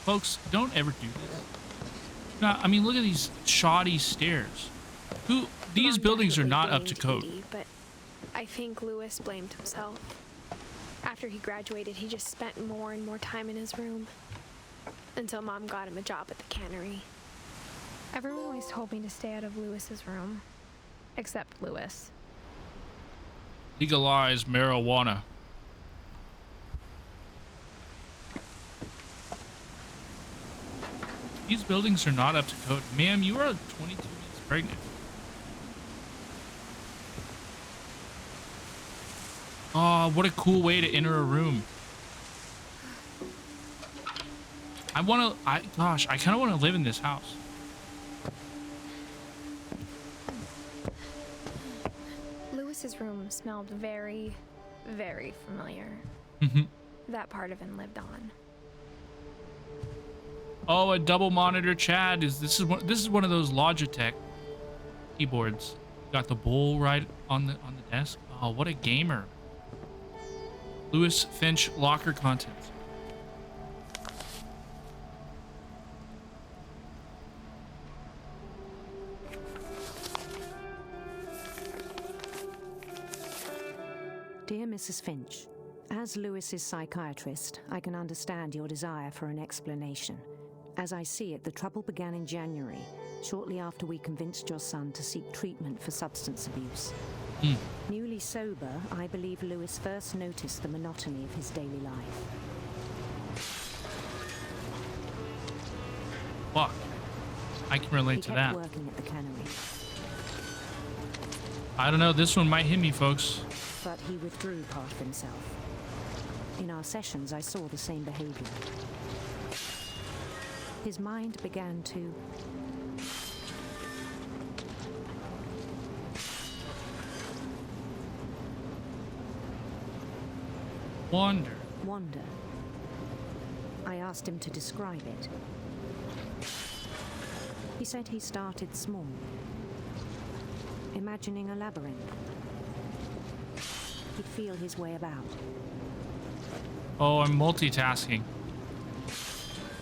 Folks, don't ever do this. No, I mean, look at these shoddy stairs. These buildings are not up to code. Edie, but I think Lewis blamed himself. After he graduated, he just spent more and more time in his room. Until Mom got him a job at the cannery. Everyone always told me to stay out of Lewis's room. Except Lewis. Legalize marijuana. These buildings are not up to code. Ma'am, you are 22 weeks pregnant. Oh, what a cool way to enter a room. Gosh, I kind of want to live in this house. Lewis's room smelled very, very familiar. That part of him lived on. Oh, a double monitor Chad. This is one of those Logitech keyboards. Got the bowl right on the desk. Oh, what a gamer. Lewis Finch locker contents. Dear Mrs. Finch, as Lewis's psychiatrist, I can understand your desire for an explanation. As I see it, the trouble began in January, shortly after we convinced your son to seek treatment for substance abuse. Newly sober, I believe Lewis first noticed the monotony of his daily life. Fuck. I can relate to that. He kept working at the cannery. I don't know, this one might hit me, folks. But he withdrew part of himself. In our sessions, I saw the same behavior. His mind began to wander. I asked him to describe it. He said he started small, imagining a labyrinth. He'd feel his way about. Oh, I'm multitasking.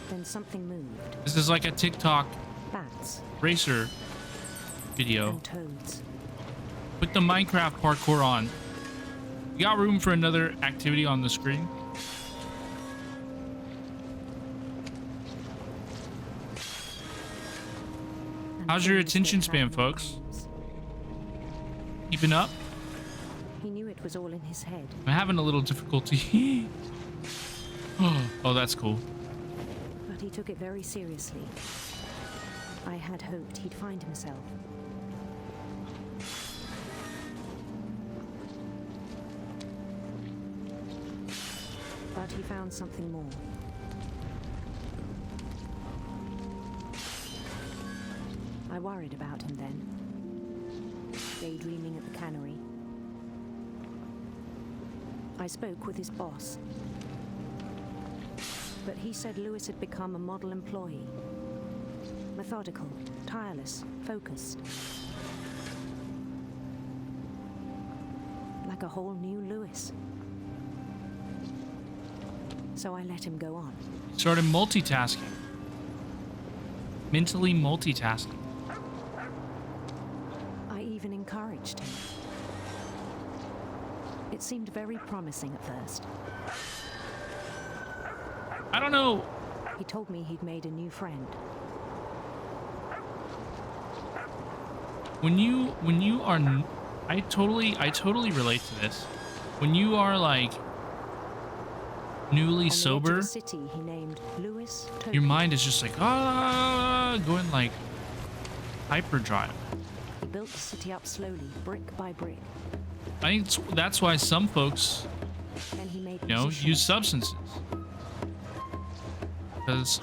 Then something moved. This is like a TikTok Bats. racer video. And toads. Put the Minecraft parkour on. You got room for another activity on the screen? How's your attention span, folks? Keeping up? He knew it was all in his head. I'm having a little difficulty. Oh, that's cool. But he took it very seriously. I had hoped he'd find himself. But he found something more. I worried about him then, daydreaming at the cannery. I spoke with his boss, but he said Lewis had become a model employee. Methodical, tireless, focused. Like a whole new Lewis. So I let him go on. Started multitasking. Mentally multitasking. I even encouraged him. It seemed very promising at first. I don't know. He told me he'd made a new friend. When you are, I totally relate to this. When you are like newly sober, the city he named Lewis your mind is just like going like hyperdrive. He built the city up slowly, brick by brick. I think that's why some folks, Then he made use substances because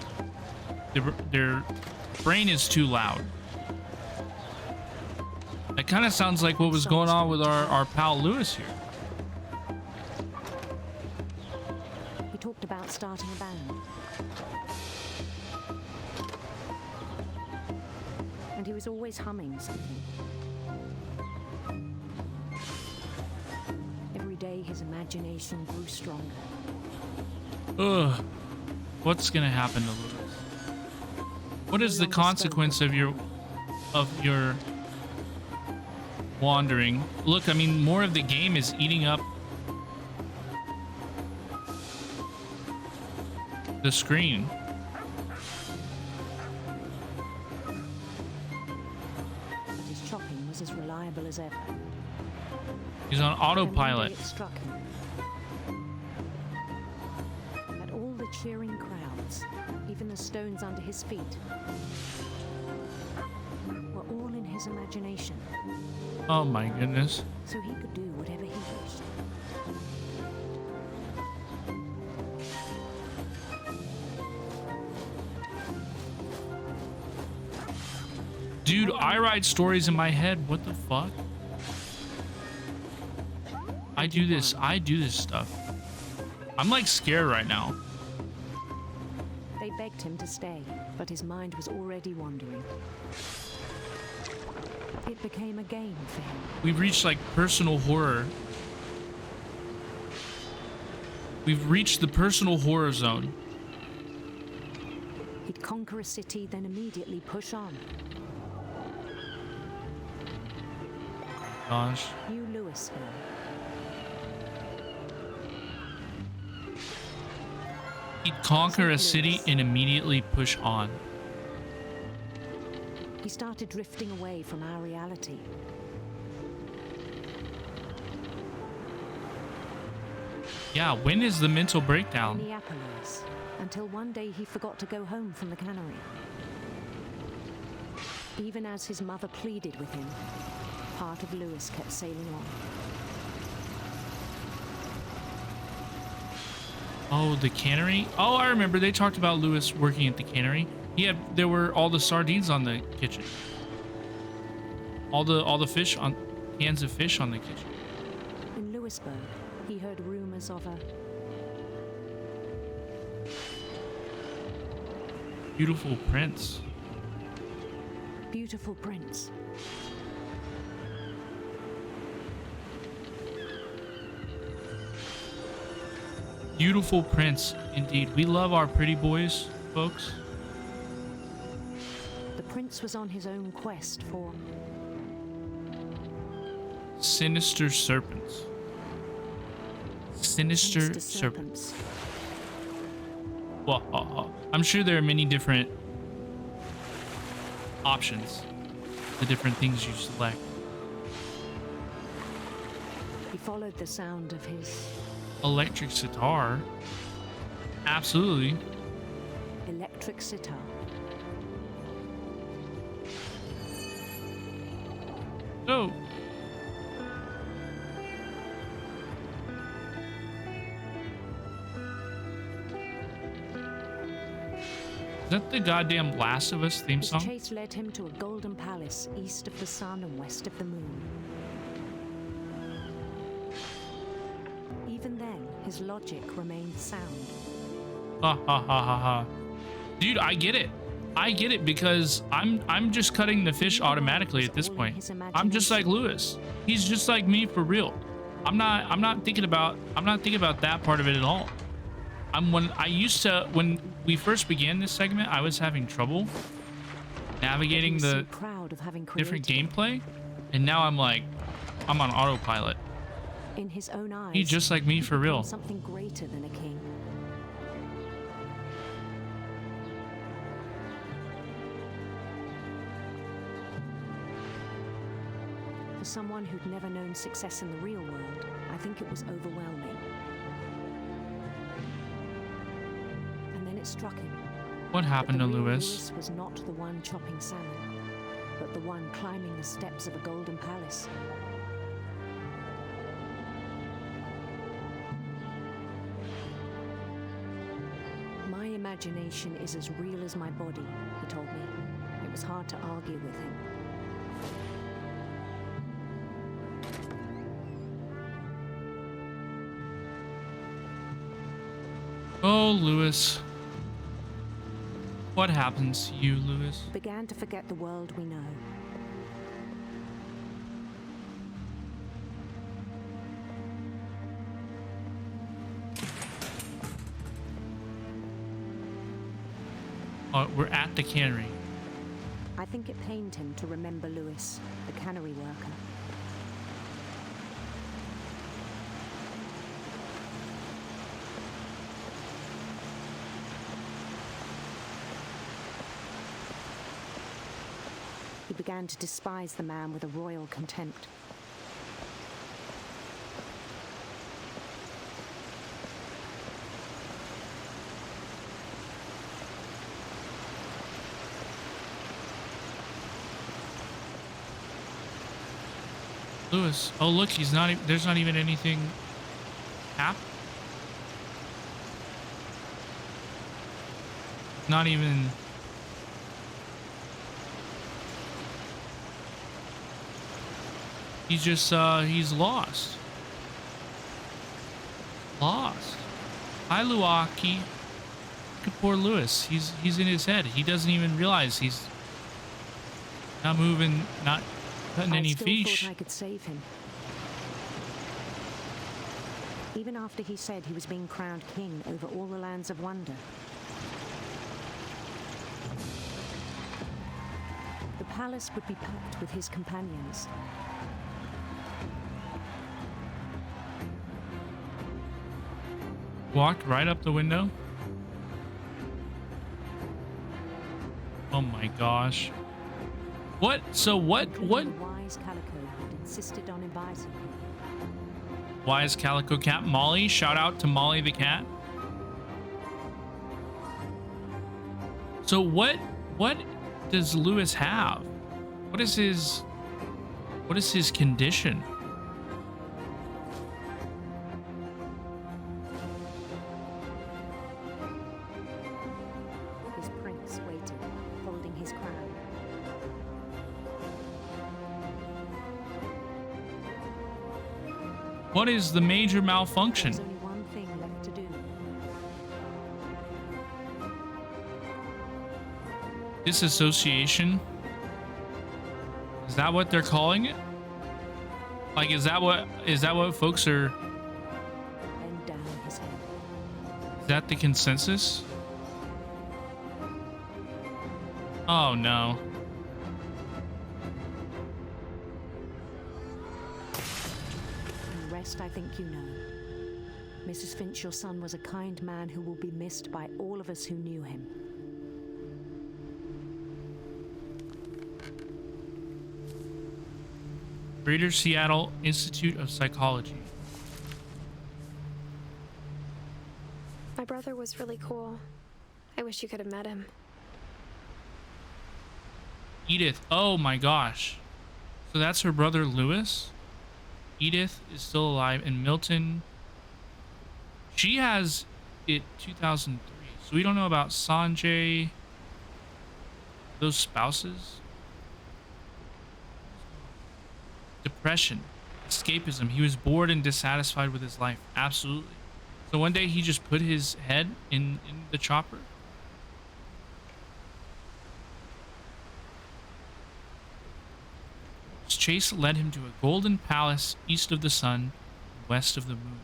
their brain is too loud. That kind of sounds like what was going on with our pal Lewis here. He talked about starting a band. And he was always humming something. Every day his imagination grew stronger. Ugh. What's gonna happen to Lewis? What is the consequence of your wandering? Look, I mean, more of the game is eating up the screen. His chopping was as reliable as ever. He's on autopilot. It struck him. At all the cheering crowds, even the stones under his feet were all in his imagination. Oh my goodness. So he could do whatever he wished. Dude, I write stories in my head. What the fuck? I do this stuff. I'm like scared right now. They begged him to stay, but his mind was already wandering. It became a game for him. We've reached like personal horror. We've reached the personal horror zone. He'd conquer a city, then immediately push on. Gosh. New Louisville. He'd conquer a city and immediately push on. He started drifting away from our reality. Yeah, when is the mental breakdown? Minneapolis, until one day he forgot to go home from the cannery. Even as his mother pleaded with him, part of Lewis kept sailing on. Oh, the cannery? Oh, I remember they talked about Lewis working at the cannery. There were all the sardines on the kitchen. All the fish on cans of fish on the kitchen. In Lewisburg, he heard rumors of a beautiful prince. Beautiful prince. Beautiful prince, indeed. We love our pretty boys, folks. The prince was on his own quest for sinister serpents. Sinister serpents. Well, I'm sure there are many different options, the different things you select. He followed the sound of his electric sitar. Absolutely. Electric sitar. Oh. Is that the goddamn Last of Us theme song? His chase led him to a golden palace east of the sun and west of the moon. Even then, his logic remained sound. Ha ha ha ha ha. Dude, I get it. I get it because I'm just cutting the fish automatically at this point. I'm just like Lewis. He's just like me for real. I'm not thinking about that part of it at all. When we first began this segment, I was having trouble navigating the different gameplay, and now I'm on autopilot. In his own eyes, he's just like me for real. Something greater than a king. For someone who'd never known success in the real world, I think it was overwhelming. And then it struck him. What happened to Lewis? Lewis was not the one chopping salmon, but the one climbing the steps of a golden palace. My imagination is as real as my body, he told me. It was hard to argue with him. Oh, Lewis. What happens to you, Lewis? Began to forget the world we know. We're at the cannery. I think it pained him to remember Lewis, the cannery worker. He began to despise the man with a royal contempt. Lewis. Oh, look, he's not. There's not even anything happening. Not even. He's just. He's lost. Lost. Hi, Luaki. Look at poor Lewis. He's in his head. He doesn't even realize he's not moving, not cutting any fish. I thought I could save him. Even after he said he was being crowned king over all the lands of wonder. The palace would be packed with his companions. Walked right up the window. Oh my gosh. What? So what? What? Wise Calico had insisted on inviting him. Wise Calico Cat Molly. Shout out to Molly the cat. So what does Lewis have? What is his condition? His prince waited, holding his crown. What is the major malfunction? There's only one thing left to do. Disassociation? Is that what they're calling it? Like, is that what folks are? Bend down his head. Is that the consensus? Oh no. And the rest I think you know. Mrs. Finch, your son was a kind man who will be missed by all of us who knew him. Greater Seattle Institute of Psychology. My brother was really cool. I wish you could have met him. Edith. Oh my gosh. So that's her brother Lewis. Edith is still alive. And Milton. She has it 2003. So we don't know about Sanjay. Those spouses. Depression. Escapism. He was bored and dissatisfied with his life. Absolutely. So one day he just put his head in the chopper. His chase led him to a golden palace east of the sun, west of the moon.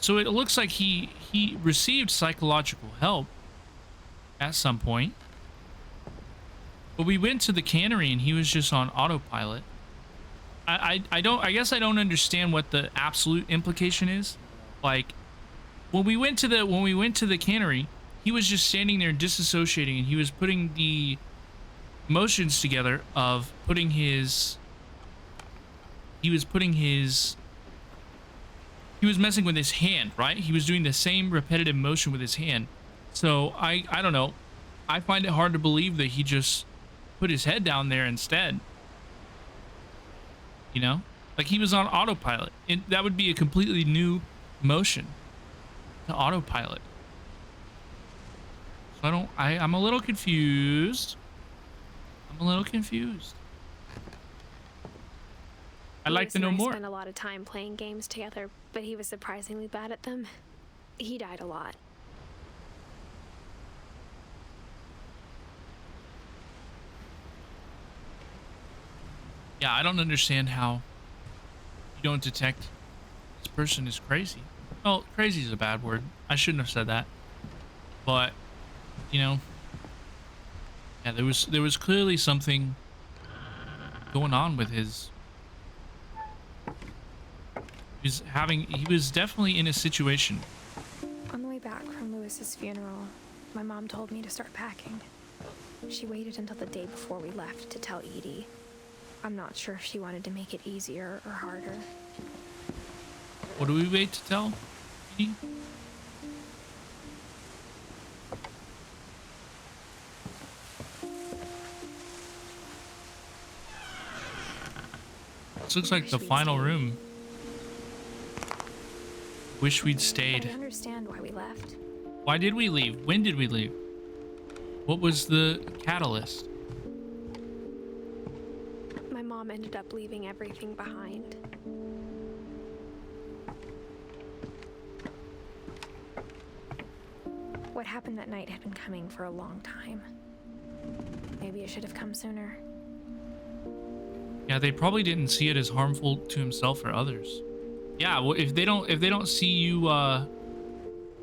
So it looks like he received psychological help at some point. But we went to the cannery and he was just on autopilot. I guess I don't understand what the absolute implication is. Like when we went to the cannery, he was just standing there disassociating and he was putting the motions together of putting his he was messing with his hand, right? He was doing the same repetitive motion with his hand. So I don't know. I find it hard to believe that he just put his head down there instead. You know? Like he was on autopilot. And that would be a completely new motion to autopilot. So I'm a little confused. I'd like to know more. We spent a lot of time playing games together, but he was surprisingly bad at them. He died a lot. Yeah, I don't understand how you don't detect this person is crazy. Well, crazy is a bad word. I shouldn't have said that. But, you know, yeah, there was clearly something going on with his. He was definitely in a situation. On the way back from Lewis's funeral, my mom told me to start packing. She waited until the day before we left to tell Edie. I'm not sure if she wanted to make it easier or harder. What do we wait to tell? Edie? This looks like the final room. Wish we'd stayed. I understand why we left. Why did we leave? When did we leave? What was the catalyst? My mom ended up leaving everything behind. What happened that night had been coming for a long time. Maybe it should have come sooner. Yeah, they probably didn't see it as harmful to himself or others. Yeah, well, if they don't see you,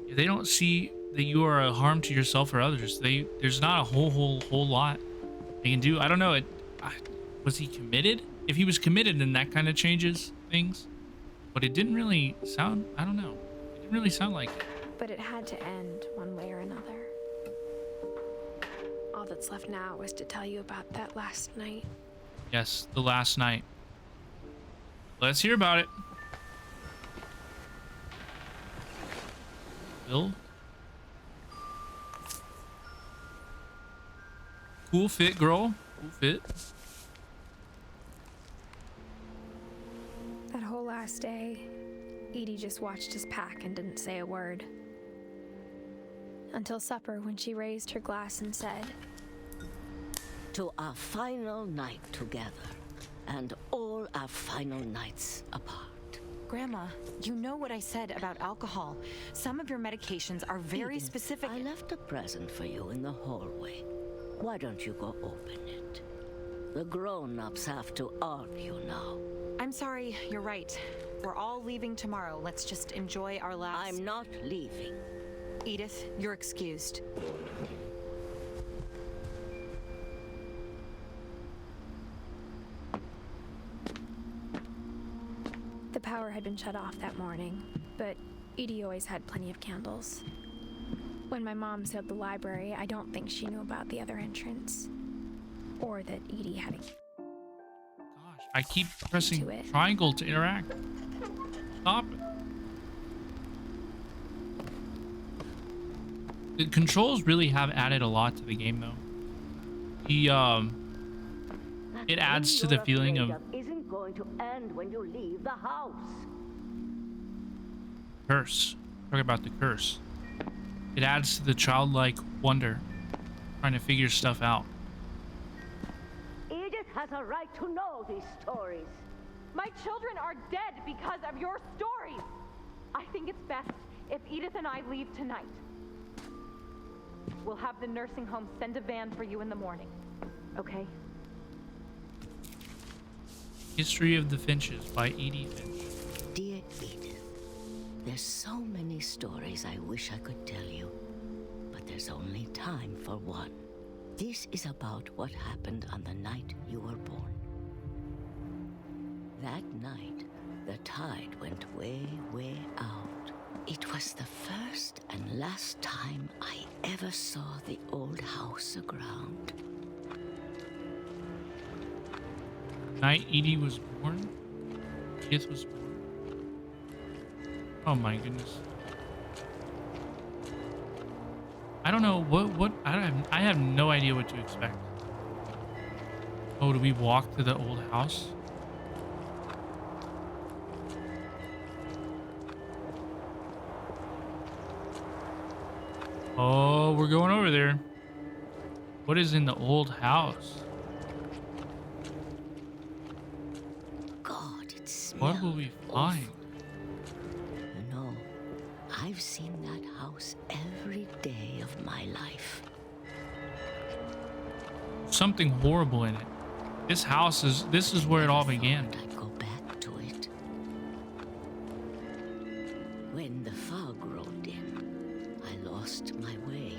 if they don't see that you are a harm to yourself or others, there's not a whole lot they can do. I don't know. Was he committed? If he was committed, then that kind of changes things. But it didn't really sound. I don't know. It didn't really sound like it. But it had to end one way or another. All that's left now is to tell you about that last night. Yes, the last night. Let's hear about it. Bill? Cool fit, girl. Cool fit. That whole last day, Edie just watched us pack and didn't say a word. Until supper, when she raised her glass and said, "To our final night together, and all our final nights apart." Grandma, you know what I said about alcohol. Some of your medications are very Edith, specific. I left a present for you in the hallway. Why don't you go open it? The grown-ups have to argue now. I'm sorry, you're right. We're all leaving tomorrow. Let's just enjoy our last... I'm not leaving. Edith, you're excused. the power had been shut off that morning, but Edie always had plenty of candles. When my mom sealed the library, I don't think she knew about the other entrance. Or that Edie had a... Gosh, I keep pressing triangle to interact. Stop it. The controls really have added a lot to the game, though. It adds to the feeling of isn't going to end when you leave the house. Curse. Talk about the curse. It adds to the childlike wonder, trying to figure stuff out. Edith has a right to know these stories. My children are dead because of your stories. I think it's best if Edith and I leave tonight. We'll have the nursing home send a van for you in the morning, okay? History of the Finches by Edith Finch. Dear Edith, there's so many stories I wish I could tell you, but there's only time for one. This is about what happened on the night you were born. That night, the tide went way, way out. It was the first and last time I ever saw the old house aground. Night Edie was born? Edith was born? Oh my goodness. I don't know what I have no idea what to expect. Oh, do we walk to the old house? Oh, we're going over there. What is in the old house? God, it smells. What will we find? You know, I've seen that house every day of my life. Something horrible in it. This is where it all began. I'd go back to it. When the fog rolled in, I lost my way.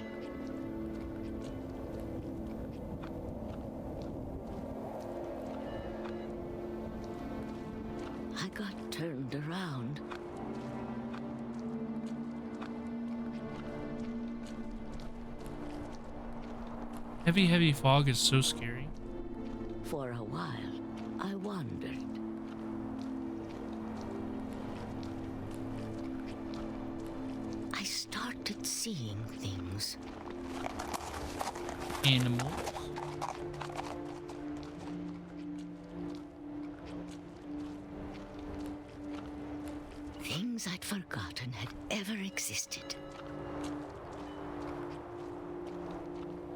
I got turned around. Heavy fog is so scary. For a while, I wandered. started seeing things. Animals. Things I'd forgotten had ever existed.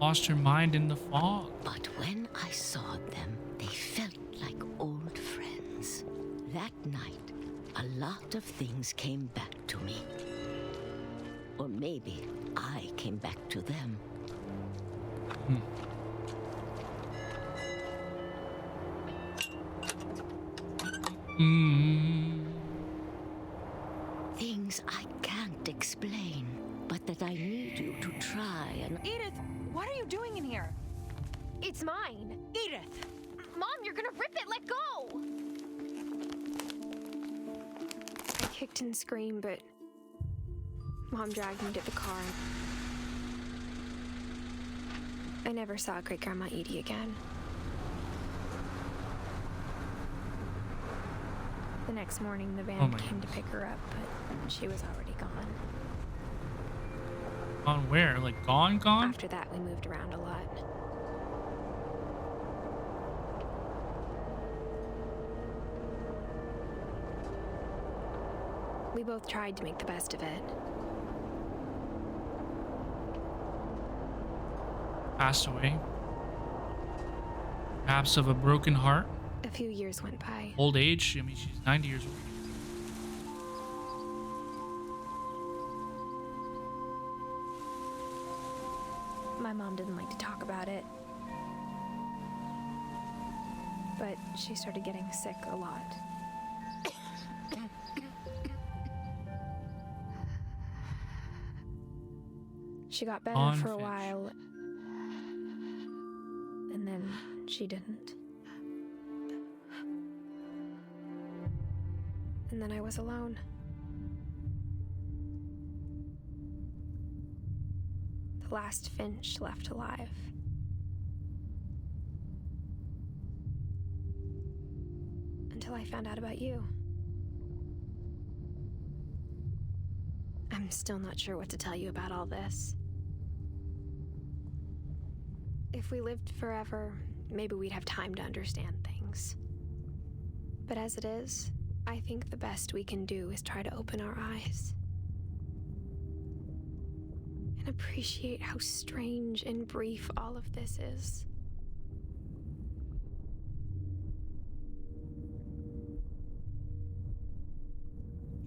Lost her mind in the fog. But when I saw them, they felt like old friends. That night, a lot of things came back to me. Or maybe I came back to them. Things I can't explain, but that I need you to try and... Edith, what are you doing in here? It's mine. Edith! Mom, you're gonna rip it! Let go! I kicked and screamed, but Mom dragged me to the car. I never saw Great-Grandma Edie again. The next morning, the van came to pick her up, but she was already gone. Gone where? Like gone? After that, we moved around a lot. We both tried to make the best of it. Passed away. Perhaps of a broken heart. A few years went by. Old age. I mean, she's 90 years old. My mom didn't like to talk about it. But she started getting sick a lot. She got better for a while, and then she didn't. And then I was alone. The last Finch left alive. Until I found out about you. I'm still not sure what to tell you about all this. If we lived forever, maybe we'd have time to understand things. But as it is, I think the best we can do is try to open our eyes. And appreciate how strange and brief all of this is.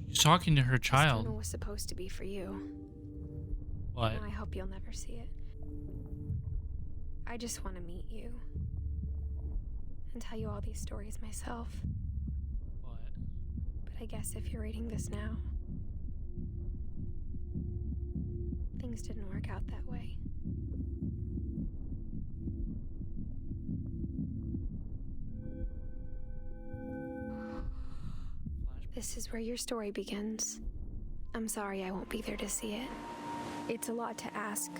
She's talking to her child. This tunnel was supposed to be for you. What? And I hope you'll never see it. I just want to meet you. And tell you all these stories myself. What? But I guess if you're reading this now, things didn't work out that way. This is where your story begins. I'm sorry I won't be there to see it. It's a lot to ask,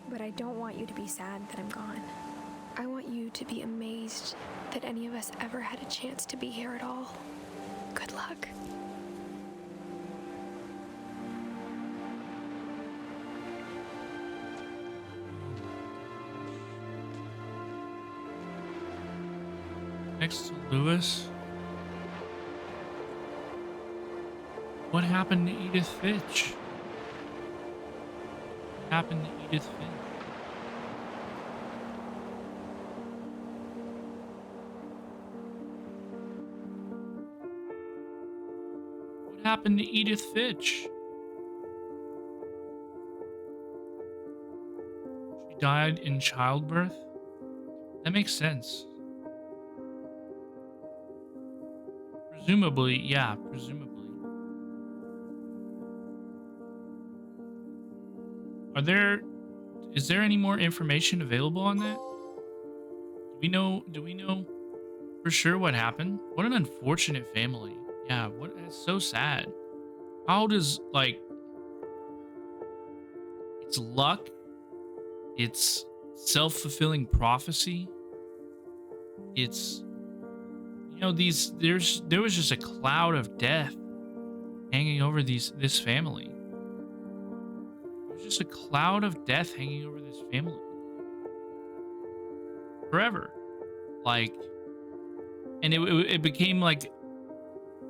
but I don't want you to be sad that I'm gone. I want you to be amazed that any of us ever had a chance to be here at all. Good luck. Next to Lewis. What happened to Edith Finch? What happened to Edith Finch? What happened to Edith Finch? She died in childbirth? That makes sense. Presumably, yeah, presumably. Is there any more information available on that? Do we know for sure what happened? What an unfortunate family. Yeah, it's so sad. How does, like, it's luck, it's self-fulfilling prophecy, it's, you know, there was just a cloud of death hanging over this family. just a cloud of death hanging over this family. Forever. Like, and it became like,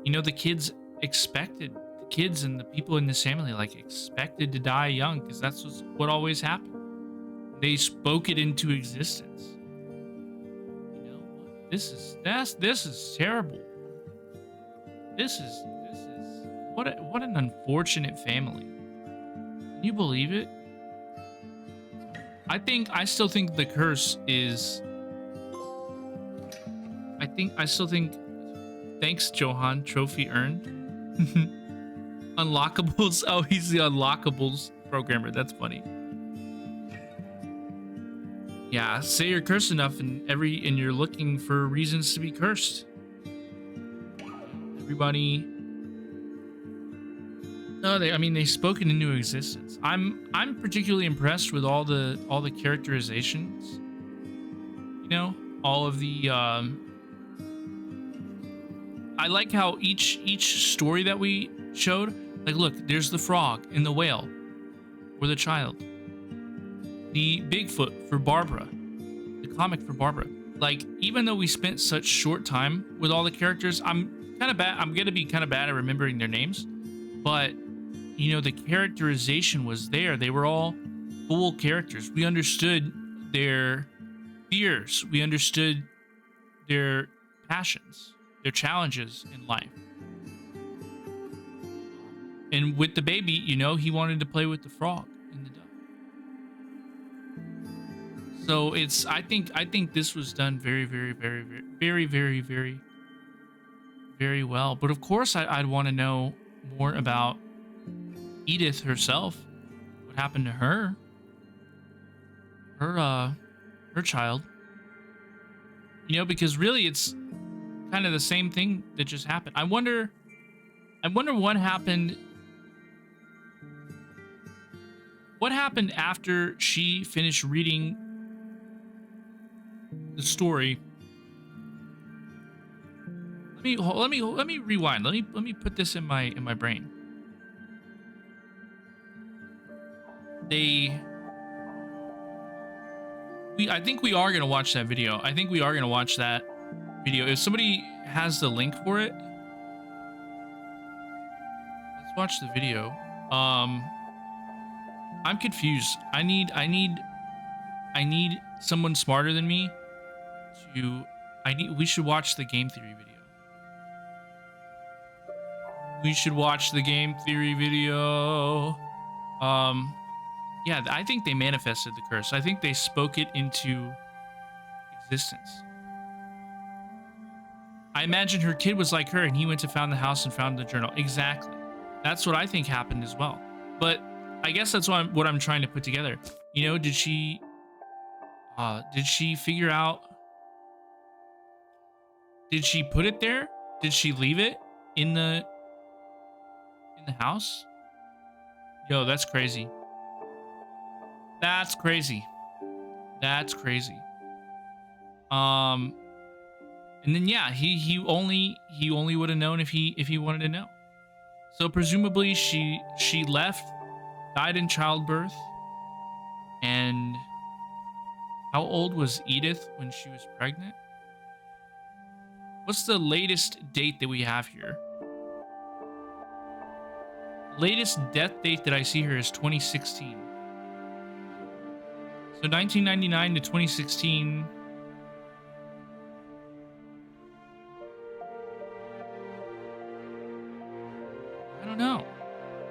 you know, the kids and the people in this family, like, expected to die young because that's what always happened. They spoke it into existence. You know, this is terrible. This is what an unfortunate family. Can you believe it? I still think the curse is. I still think. Thanks, Johan. Trophy earned. Unlockables. Oh, he's the unlockables programmer. That's funny. Yeah, say you're cursed enough, and you're looking for reasons to be cursed. Everybody. No, they spoke it into existence. I'm particularly impressed with all the characterizations. You know, all of the. I like how each story that we showed, like, look, there's the frog and the whale, or the child. The Bigfoot for Barbara, the comic for Barbara. Like, even though we spent such short time with all the characters, I'm gonna be kind of bad at remembering their names, but you know, the characterization was there. They were all full characters. We understood their fears. We understood their passions, their challenges in life. And with the baby, you know, he wanted to play with the frog and the duck. So I think this was done very, very, very, very, very, very, very, very well. But of course, I'd want to know more about Edith herself. What happened to her? Her child. You know, because really it's kind of the same thing that just happened. I wonder what happened. What happened after she finished reading the story? Let me rewind. Let me put this in my brain. I think we are gonna watch that video. I think we are gonna watch that video. If somebody has the link for it, let's watch the video. I'm confused. I need someone smarter than me to. We should watch the game theory video. We should watch the game theory video. Yeah, I think they manifested the curse. I think they spoke it into existence. I imagine her kid was like her and he went to found the house and found the journal. Exactly. That's what I think happened as well. But I guess that's what I'm trying to put together. You know, did she figure out? Did she put it there? Did she leave it in the house? Yo, that's crazy. That's crazy. That's crazy. And then yeah, he only would have known if he wanted to know. So presumably she left, died in childbirth. And how old was Edith when she was pregnant? What's the latest date that we have here? Latest death date that I see here is 2016. So 1999 to 2016.